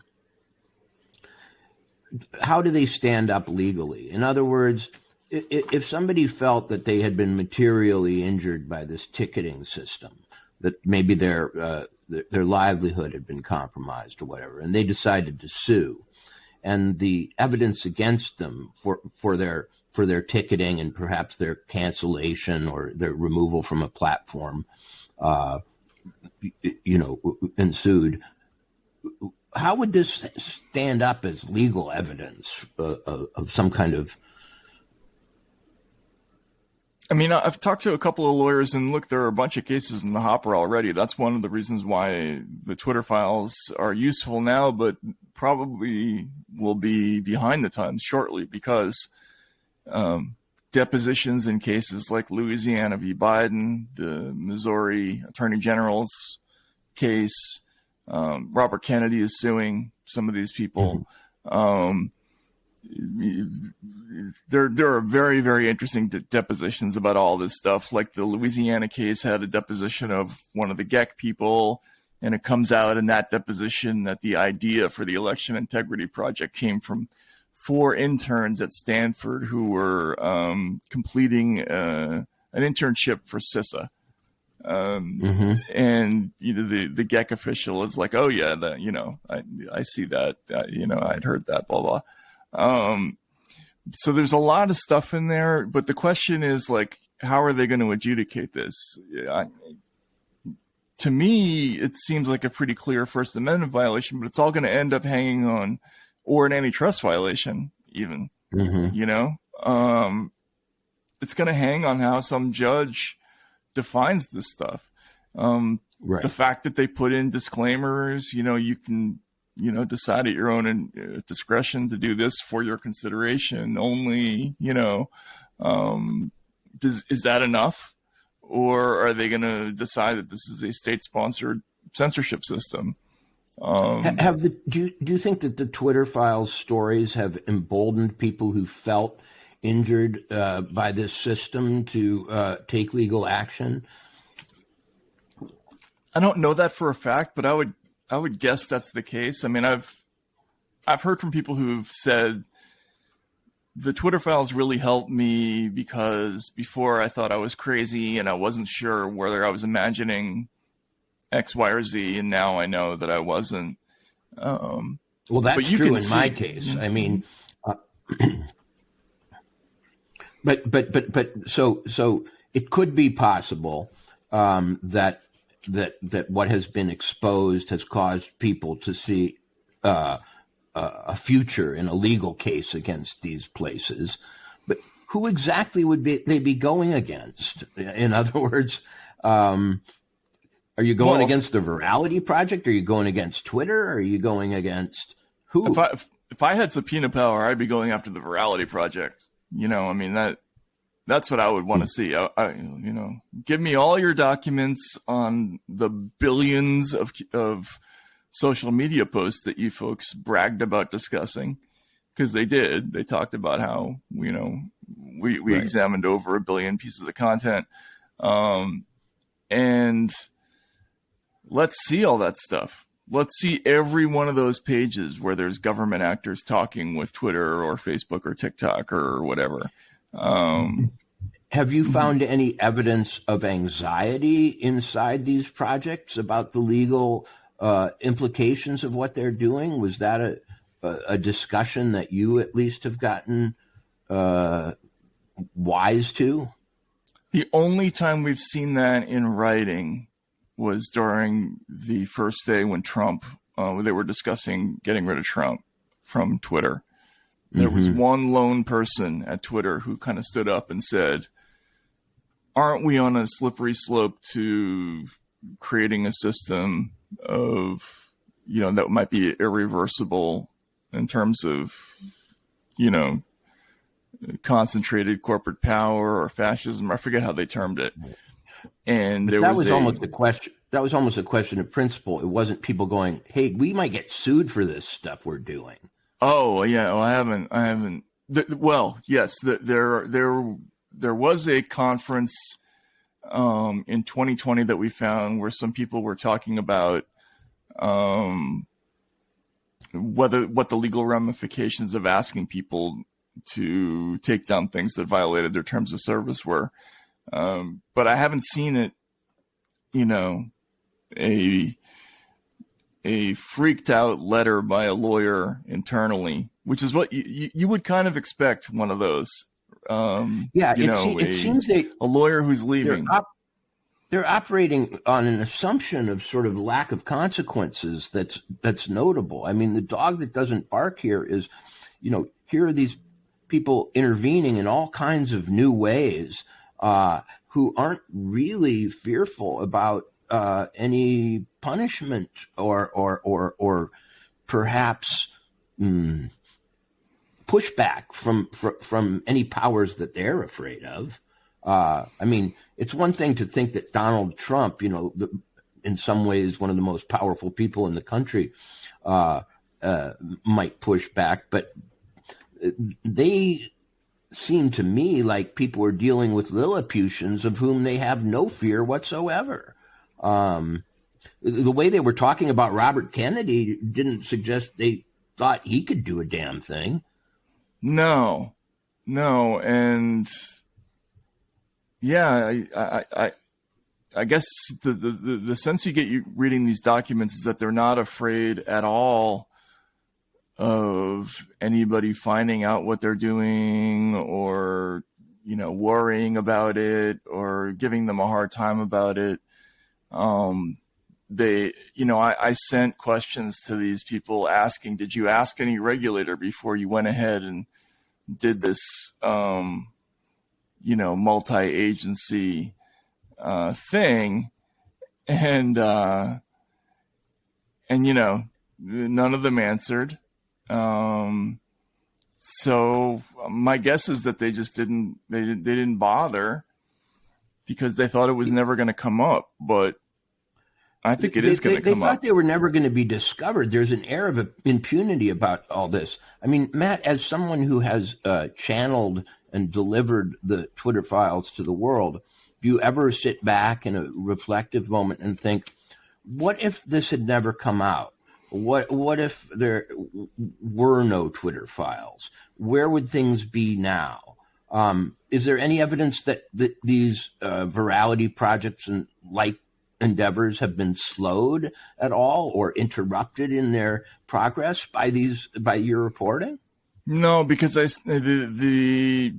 how do they stand up legally? In other words, if somebody felt that they had been materially injured by this ticketing system, that maybe their livelihood had been compromised or whatever, and they decided to sue, and the evidence against them for their ticketing and perhaps their cancellation or their removal from a platform, ensued, how would this stand up as legal evidence of some kind of? I mean, I've talked to a couple of lawyers, and look, there are a bunch of cases in the hopper already. That's one of the reasons why the Twitter files are useful now, but probably will be behind the times shortly, because depositions in cases like Louisiana v. Biden, the Missouri Attorney General's case, Robert Kennedy is suing some of these people. There are very, very interesting depositions about all this stuff. Like the Louisiana case had a deposition of one of the GEC people, and it comes out in that deposition that the idea for the Election Integrity Project came from 4 interns at Stanford who were completing an internship for CISA. And the GEC official is like, oh yeah, I see that, I'd heard that, blah, blah. So there's a lot of stuff in there, but the question is, like, how are they going to adjudicate this? To me, it seems like a pretty clear First Amendment violation, but it's all going to end up hanging on, or an antitrust violation even, it's going to hang on how some judge defines this stuff. Right. The fact that they put in disclaimers, you can, decide at your own discretion to do this for your consideration only, is that enough? Or are they going to decide that this is a state-sponsored censorship system? Do you think that the Twitter files stories have emboldened people who felt injured by this system to take legal action? I don't know that for a fact, but I would guess that's the case. I mean, I've heard from people who've said the Twitter files really helped me because before I thought I was crazy and I wasn't sure whether I was imagining X, Y, or Z, and now I know that I wasn't. Well, that's true in my case. I mean, but so it could be possible that what has been exposed has caused people to see a future in a legal case against these places. But who exactly would they be going against? In other words, are you going against the Virality Project? Are you going against Twitter? Are you going against who? If I had subpoena power, I'd be going after the Virality Project. I mean, that's what I would want to see. Give me all your documents on the billions of social media posts that you folks bragged about discussing, because they did. They talked about how, we right. examined over 1 billion pieces of content. And let's see all that stuff. Let's see every one of those pages where there's government actors talking with Twitter or Facebook or TikTok or whatever. Have you found any evidence of anxiety inside these projects about the legal implications of what they're doing? Was that a discussion that you at least have gotten wise to? The only time we've seen that in writing was during the first day when Trump, they were discussing getting rid of Trump from Twitter. There was one lone person at Twitter who kind of stood up and said, aren't we on a slippery slope to creating a system of, that might be irreversible in terms of, concentrated corporate power or fascism? I forget how they termed it. And that was almost a question. That was almost a question of principle. It wasn't people going, "Hey, we might get sued for this stuff we're doing." Oh yeah, well, I haven't. Well, yes, there was a conference in 2020 that we found where some people were talking about what the legal ramifications of asking people to take down things that violated their terms of service were. But I haven't seen it, a freaked out letter by a lawyer internally, which is what you would kind of expect one of those. It seems a lawyer who's leaving. They're operating on an assumption of sort of lack of consequences that's notable. I mean, the dog that doesn't bark here is, here are these people intervening in all kinds of new ways who aren't really fearful about any punishment or perhaps pushback from any powers that they're afraid of. I mean, it's one thing to think that Donald Trump, in some ways one of the most powerful people in the country, might push back, but they seem to me like people are dealing with Lilliputians of whom they have no fear whatsoever. The way they were talking about Robert Kennedy didn't suggest they thought he could do a damn thing. No. And yeah, I guess the sense you get reading these documents is that they're not afraid at all of anybody finding out what they're doing or, worrying about it or giving them a hard time about it. I sent questions to these people asking, did you ask any regulator before you went ahead and did this, multi-agency thing? and none of them answered. So my guess is that they just didn't bother because they thought it was never going to come up. But I think it is going to come up. They thought they were never going to be discovered. There's an air of impunity about all this. I mean, Matt, as someone who has channeled and delivered the Twitter files to the world, do you ever sit back in a reflective moment and think, what if this had never come out? What if there were no Twitter files? Where would things be now? Is there any evidence that these virality projects and like endeavors have been slowed at all or interrupted in their progress by your reporting? No, because the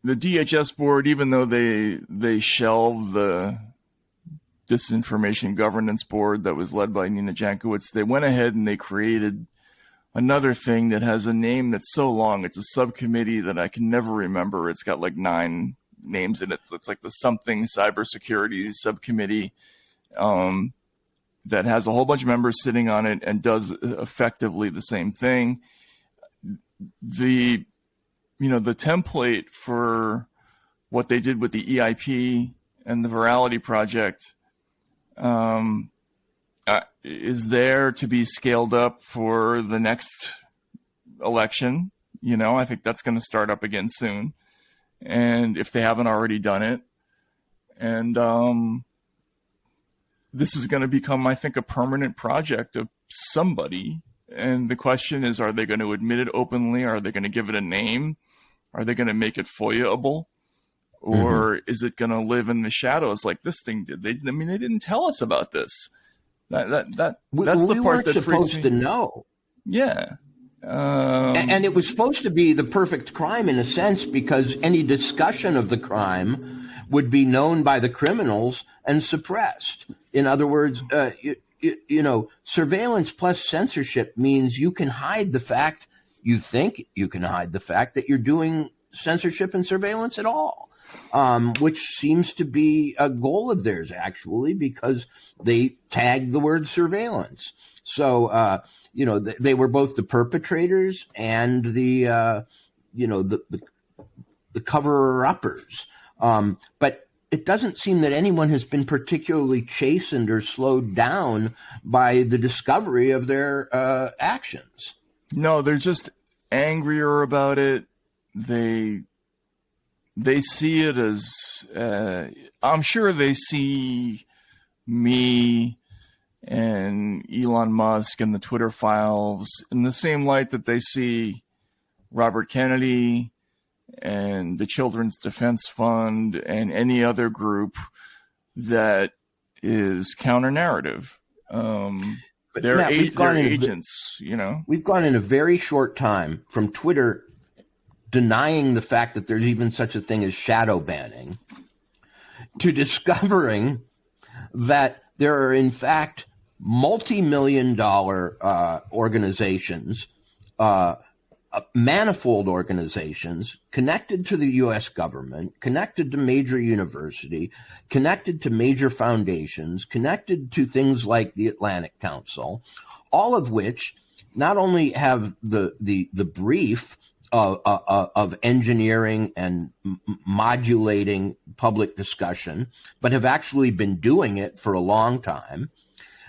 DHS board, even though they shelved the disinformation governance board that was led by Nina Jankowicz, they went ahead and they created another thing that has a name that's so long. It's a subcommittee that I can never remember. It's got like 9 names in it. It's like the something cybersecurity subcommittee that has a whole bunch of members sitting on it and does effectively the same thing. The template for what they did with the EIP and the Virality Project is there to be scaled up for the next election. I think that's going to start up again soon. And if they haven't already done it, and this is going to become, I think, a permanent project of somebody. And the question is, are they going to admit it openly? Are they going to give it a name? Are they going to make it FOIA-able? Or is it going to live in the shadows like this thing did? They didn't tell us about this. That's the part that freaks me. We weren't supposed to know. Yeah. And it was supposed to be the perfect crime in a sense, because any discussion of the crime would be known by the criminals and suppressed. In other words, surveillance plus censorship means you can hide the fact, you think you can hide the fact that you're doing censorship and surveillance at all. Which seems to be a goal of theirs, actually, because they tagged the word surveillance. So, they were both the perpetrators and the cover-uppers. But it doesn't seem that anyone has been particularly chastened or slowed down by the discovery of their actions. No, they're just angrier about it. They see it as, I'm sure they see me and Elon Musk and the Twitter files in the same light that they see Robert Kennedy and the Children's Defense Fund and any other group that is counter-narrative. They're agents, We've gone in a very short time from Twitter denying the fact that there's even such a thing as shadow banning, to discovering that there are, in fact, multi-million-dollar organizations, manifold organizations connected to the U.S. government, connected to major university, connected to major foundations, connected to things like the Atlantic Council, all of which not only have the brief of engineering and modulating public discussion, but have actually been doing it for a long time.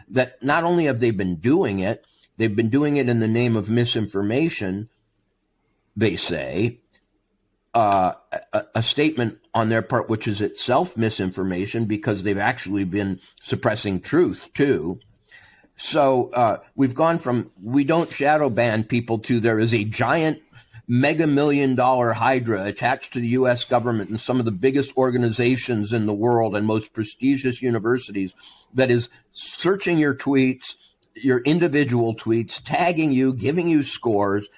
That not only have they been doing it, they've been doing it in the name of misinformation, they say, a statement on their part which is itself misinformation because they've actually been suppressing truth too. So we've gone from we don't shadow ban people to there is a giant mega $1 million hydra attached to the U.S. government and some of the biggest organizations in the world and most prestigious universities that is searching your tweets, your individual tweets, tagging you, giving you scores,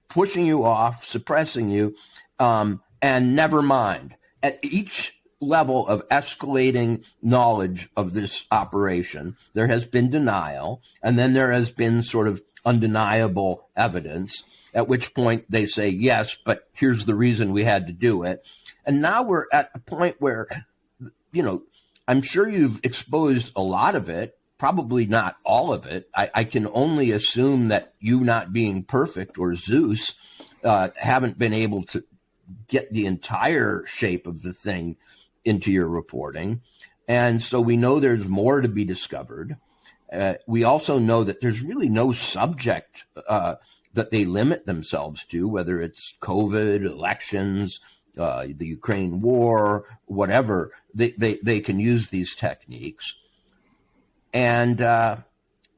pushing you off, suppressing you, and never mind. At each level of escalating knowledge of this operation, there has been denial, and then there has been sort of undeniable evidence, at which point they say, yes, but here's the reason we had to do it. And now we're at a point where, I'm sure you've exposed a lot of it, probably not all of it. I can only assume that you, not being perfect, or Zeus, haven't been able to get the entire shape of the thing into your reporting. And so we know there's more to be discovered. We also know that there's really no subject that they limit themselves to, whether it's COVID, elections, the Ukraine war, whatever. They can use these techniques. And they're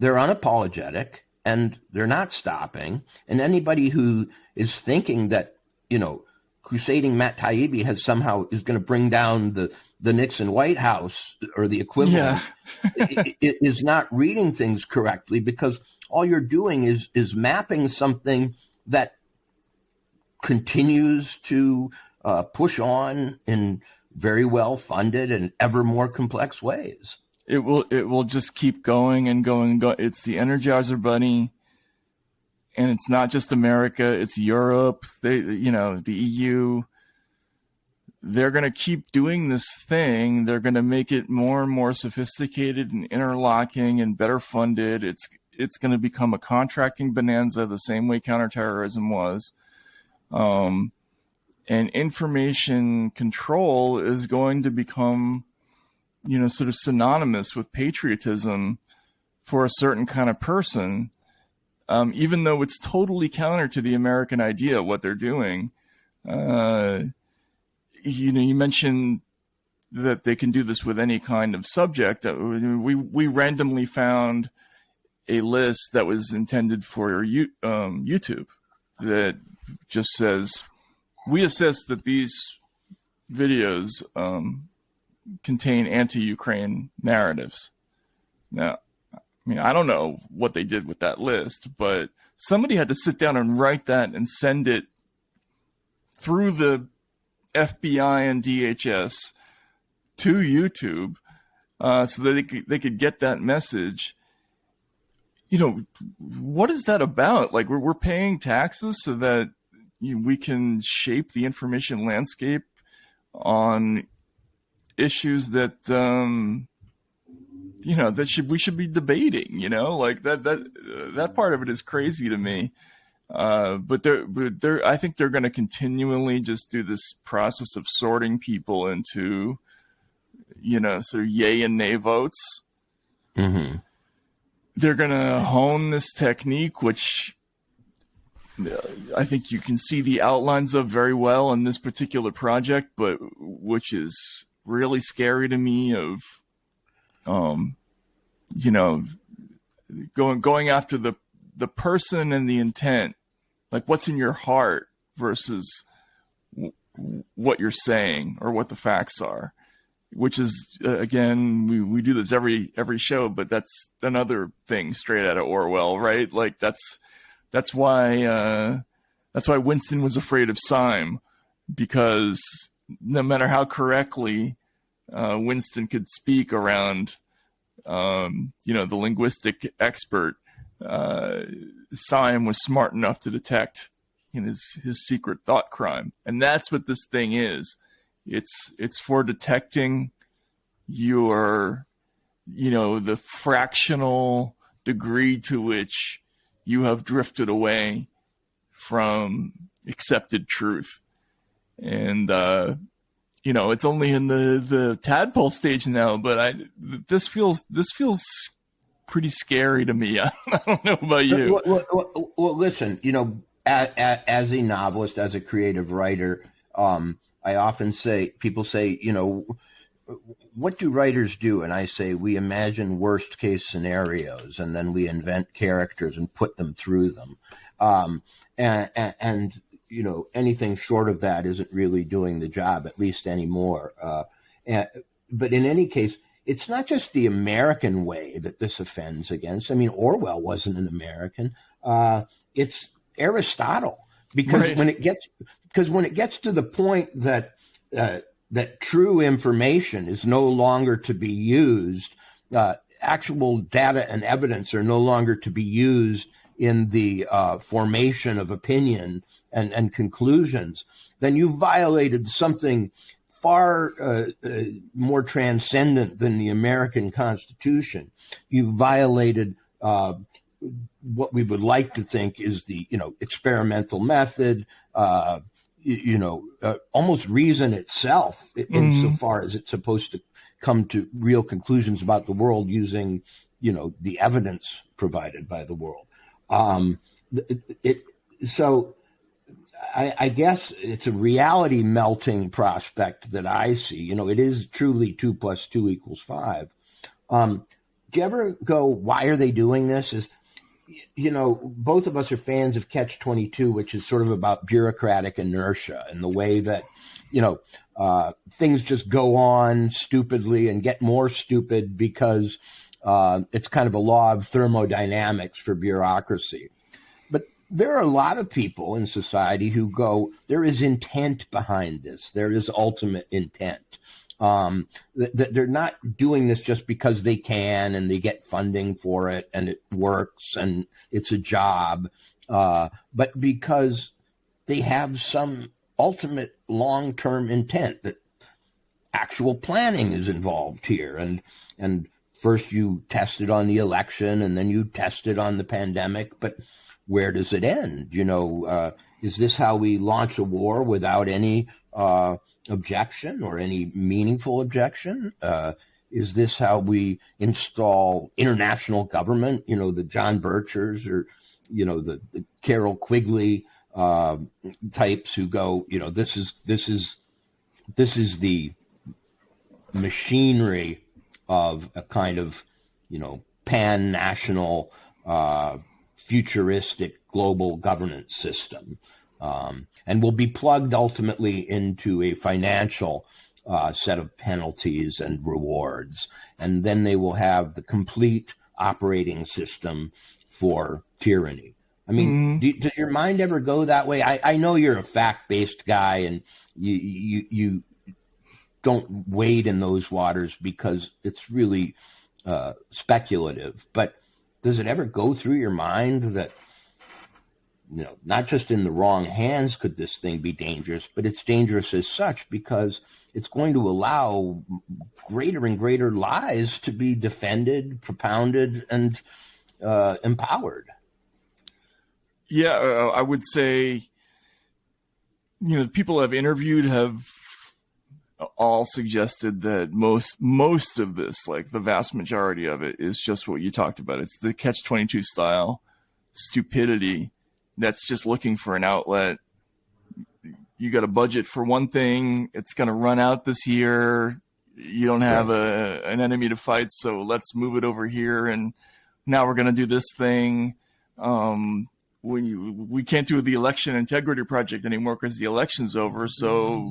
unapologetic, and they're not stopping. And anybody who is thinking that, crusading Matt Taibbi is going to bring down the Nixon White House or the equivalent, is not reading things correctly, because all you're doing is mapping something that continues to push on in very well funded and ever more complex ways. It will just keep going and going and going. It's the Energizer Bunny, and it's not just America, it's Europe, the EU. They're going to keep doing this thing. They're going to make it more and more sophisticated and interlocking and better funded. It's going to become a contracting bonanza the same way counterterrorism was. And information control is going to become, sort of synonymous with patriotism for a certain kind of person, even though it's totally counter to the American idea of what they're doing. You mentioned that they can do this with any kind of subject. We randomly found a list that was intended for YouTube that just says, we assess that these videos contain anti-Ukraine narratives. Now, I don't know what they did with that list, but somebody had to sit down and write that and send it through the FBI and DHS to YouTube so that they could get that message. What is that about? Like, we're paying taxes so that we can shape the information landscape on issues that we should be debating. Like that part of it is crazy to me. But I think they're going to continually just do this process of sorting people into, sort of yay and nay votes. Mm-hmm. They're going to hone this technique, which I think you can see the outlines of very well in this particular project, but which is really scary to me, of, going after the person and the intent, like what's in your heart versus what you're saying or what the facts are, which is, again, we do this every show, but that's another thing straight out of Orwell, right? Like that's why Winston was afraid of Syme, because no matter how correctly Winston could speak around, the linguistic expert, Syme was smart enough to detect his secret thought crime. And that's what this thing is. It's for detecting your, the fractional degree to which you have drifted away from accepted truth. And, it's only in the tadpole stage now, but this feels pretty scary to me. I don't know about you. Well, listen, as a novelist, as a creative writer, I often say, people say, what do writers do? And I say, we imagine worst case scenarios, and then we invent characters and put them through them. And anything short of that isn't really doing the job, at least anymore. But in any case, it's not just the American way that this offends against. Orwell wasn't an American. It's Aristotle, because right. when it gets to the point that true information is no longer to be used, actual data and evidence are no longer to be used in the formation of opinion and conclusions, then you violated something far more transcendent than the American Constitution. You violated what we would like to think is the experimental method, almost reason itself, insofar as it's supposed to come to real conclusions about the world using the evidence provided by the world. So I guess it's a reality melting prospect that I see. It is truly 2 + 2 = 5. Do you ever go, why are they doing this? Both of us are fans of Catch-22, which is sort of about bureaucratic inertia and the way that, things just go on stupidly and get more stupid because it's kind of a law of thermodynamics for bureaucracy. But there are a lot of people in society who go, there is intent behind this. There is ultimate intent. They're not doing this just because they can and they get funding for it and it works and it's a job, but because they have some ultimate long-term intent, that actual planning is involved here. And first you test it on the election and then you test it on the pandemic, but where does it end? Is this how we launch a war without any objection or any meaningful objection? Is this how we install international government? The John Birchers or the Carol Quigley types who go, this is the machinery of a kind of pan-national futuristic global governance system. And will be plugged ultimately into a financial set of penalties and rewards. And then they will have the complete operating system for tyranny. I mean, does your mind ever go that way? I know you're a fact-based guy and you don't wade in those waters because it's really speculative. But does it ever go through your mind that not just in the wrong hands could this thing be dangerous, but it's dangerous as such because it's going to allow greater and greater lies to be defended, propounded, and empowered? Yeah, I would say, people I've interviewed have all suggested that most of this, like the vast majority of it, is just what you talked about. It's the Catch-22 style stupidity that's just looking for an outlet. You got a budget for one thing. It's going to run out this year. You don't have an enemy to fight, so let's move it over here. And now we're going to do this thing. We can't do the election integrity project anymore because the election's over. So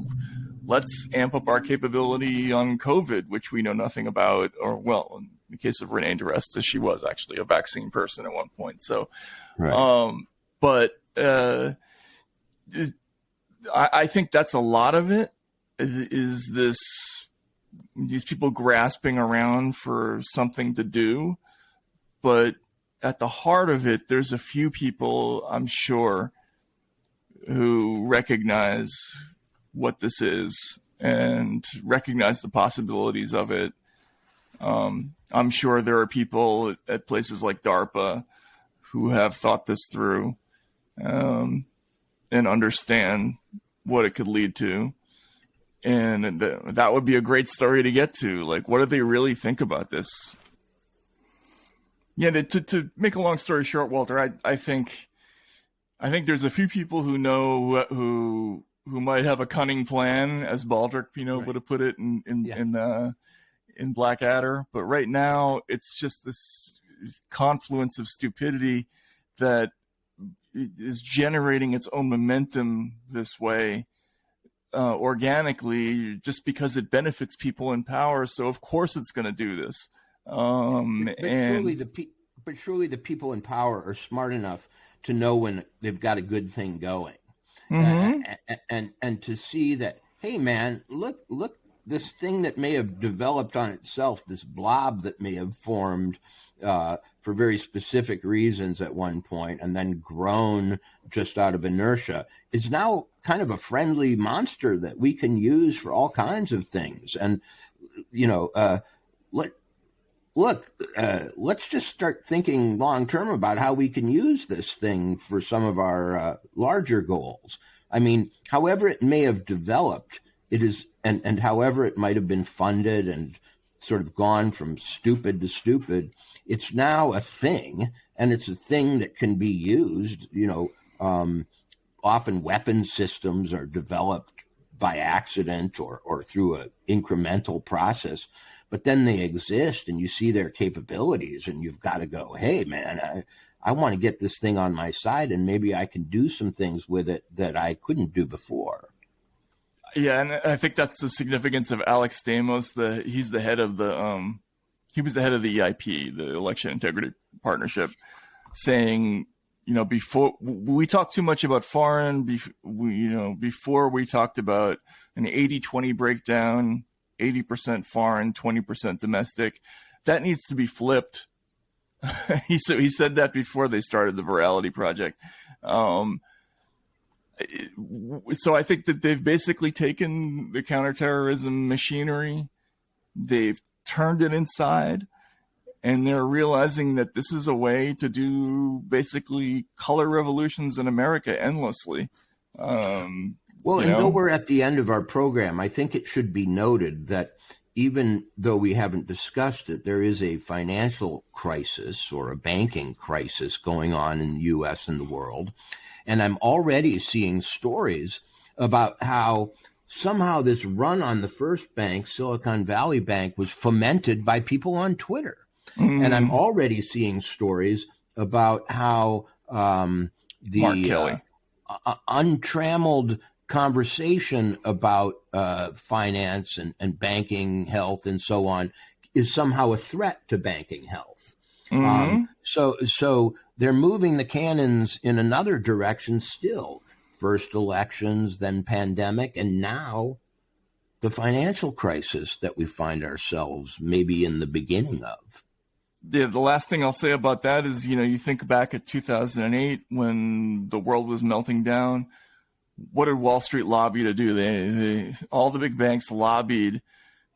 let's amp up our capability on COVID, which we know nothing about. Or, well, in the case of Renee DeResta, she was actually a vaccine person at one point. So, but I think that's a lot of it, is these people grasping around for something to do. But at the heart of it, there's a few people, I'm sure, who recognize what this is and recognize the possibilities of it. I'm sure there are people at places like DARPA who have thought this through and understand what it could lead to. And that would be a great story to get to. Like, what do they really think about this? Yeah, to make a long story short, Walter, I think there's a few people who know who might have a cunning plan, as Baldrick, would have put it in Blackadder. But right now, it's just this confluence of stupidity that is generating its own momentum this way organically, just because it benefits people in power. So of course it's going to do this. Surely the people in power are smart enough to know when they've got a good thing going, and to see that, hey man, look this thing that may have developed on itself, this blob that may have formed for very specific reasons at one point and then grown just out of inertia, is now kind of a friendly monster that we can use for all kinds of things. And, let's just start thinking long term about how we can use this thing for some of our larger goals. I mean, however it may have developed, it is, and however it might have been funded and sort of gone from stupid to stupid, it's now a thing, and it's a thing that can be used. Often weapon systems are developed by accident or through an incremental process, but then they exist and you see their capabilities and you've got to go, hey, man, I want to get this thing on my side and maybe I can do some things with it that I couldn't do before. Yeah, and I think that's the significance of Alex Stamos. He's the head of he was the head of the EIP, the Election Integrity Partnership, saying, before we talk too much about foreign, before we talked about an 80-20 breakdown, 80% foreign, 20% domestic, that needs to be flipped. He said that before they started the Virality Project. So I think that they've basically taken the counterterrorism machinery, they've turned it inside, and they're realizing that this is a way to do basically color revolutions in America endlessly. Though we're at the end of our program, I think it should be noted that even though we haven't discussed it, there is a financial crisis or a banking crisis going on in the U.S. and the world. And I'm already seeing stories about how somehow this run on the first bank, Silicon Valley Bank, was fomented by people on Twitter. Mm. And I'm already seeing stories about how the untrammeled conversation about finance and banking health and so on is somehow a threat to banking health. Mm-hmm. So they're moving the cannons in another direction still. First elections, then pandemic, and now the financial crisis that we find ourselves maybe in the beginning of. Yeah, the last thing I'll say about that is, you think back at 2008 when the world was melting down. What did Wall Street lobby to do? They all the big banks lobbied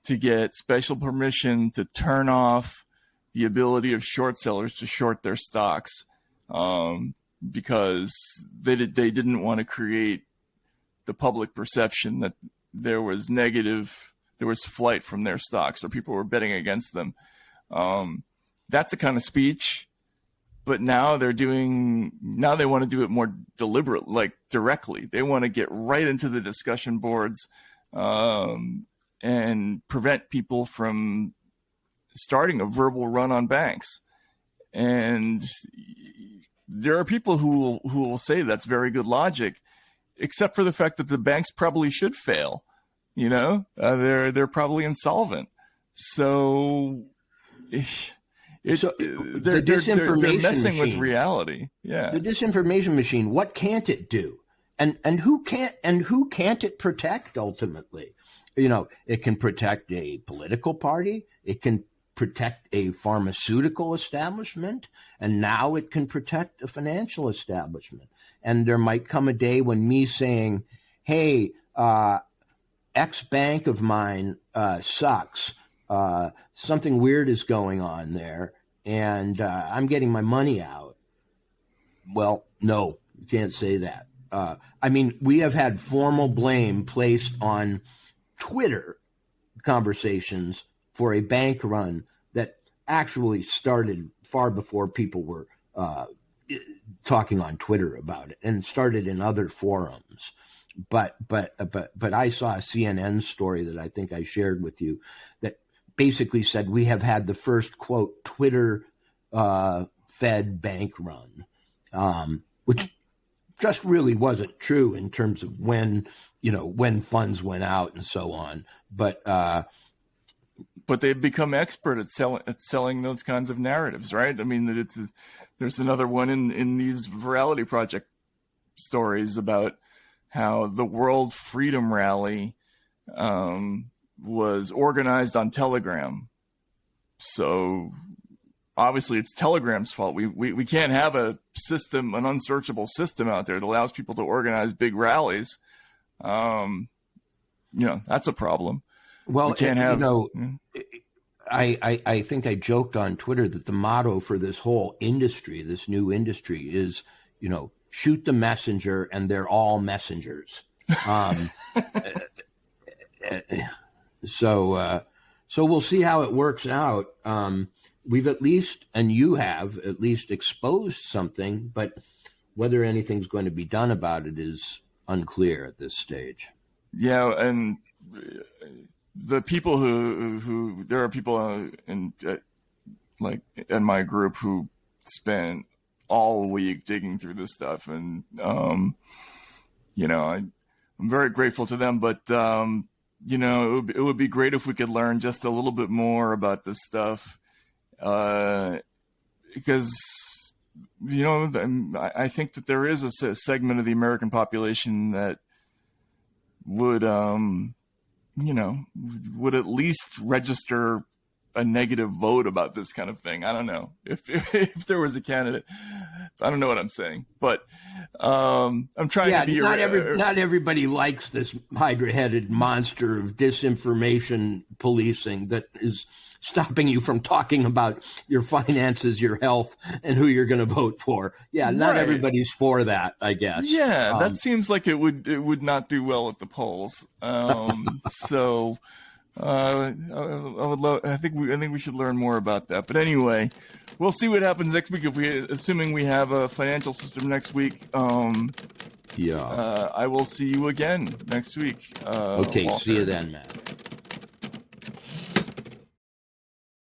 to get special permission to turn off the ability of short sellers to short their stocks, because they didn't want to create the public perception that there was flight from their stocks or people were betting against them. That's the kind of speech, but now they want to do it more deliberate, like directly. They want to get right into the discussion boards, and prevent people from starting a verbal run on banks. And there are people who will say that's very good logic, except for the fact that the banks probably should fail. They're probably insolvent. So they're messing with reality. Yeah, the disinformation machine. What can't it do? And who can't it protect ultimately? It can protect a political party. It can protect a pharmaceutical establishment, and now it can protect a financial establishment. And there might come a day when me saying, hey, X bank of mine sucks. Something weird is going on there, and I'm getting my money out. Well, no, you can't say that. We have had formal blame placed on Twitter conversations for a bank run that actually started far before people were talking on Twitter about it, and started in other forums. But I saw a CNN story that I think I shared with you that basically said we have had the first, quote, Twitter fed bank run, which just really wasn't true in terms of when funds went out and so on. But they've become expert at selling those kinds of narratives, right? There's another one in these Virality Project stories about how the World Freedom Rally was organized on Telegram. So obviously it's Telegram's fault. We can't have a system, an unsearchable system out there that allows people to organize big rallies. That's a problem. Well, we can't have, I think I joked on Twitter that the motto for this whole industry, this new industry, is, shoot the messenger and they're all messengers. So we'll see how it works out. We've at least, and you have at least exposed something, but whether anything's going to be done about it is unclear at this stage. Yeah, and the people who there are people in my group who spent all week digging through this stuff, and I'm very grateful to them. But it would be great if we could learn just a little bit more about this stuff, because I think that there is a segment of the American population that would at least register a negative vote about this kind of thing. I don't know if there was a candidate. I don't know what I'm saying, but I'm trying to be. Not everybody likes this hydra-headed monster of disinformation policing that is stopping you from talking about your finances, your health, and who you're going to vote for. Yeah, not everybody's for that, I guess. Yeah, that seems like it would not do well at the polls. So I would love. I think we should learn more about that. But anyway, we'll see what happens next week. Assuming we have a financial system next week. I will see you again next week. Okay, Walter. see you then, Matt.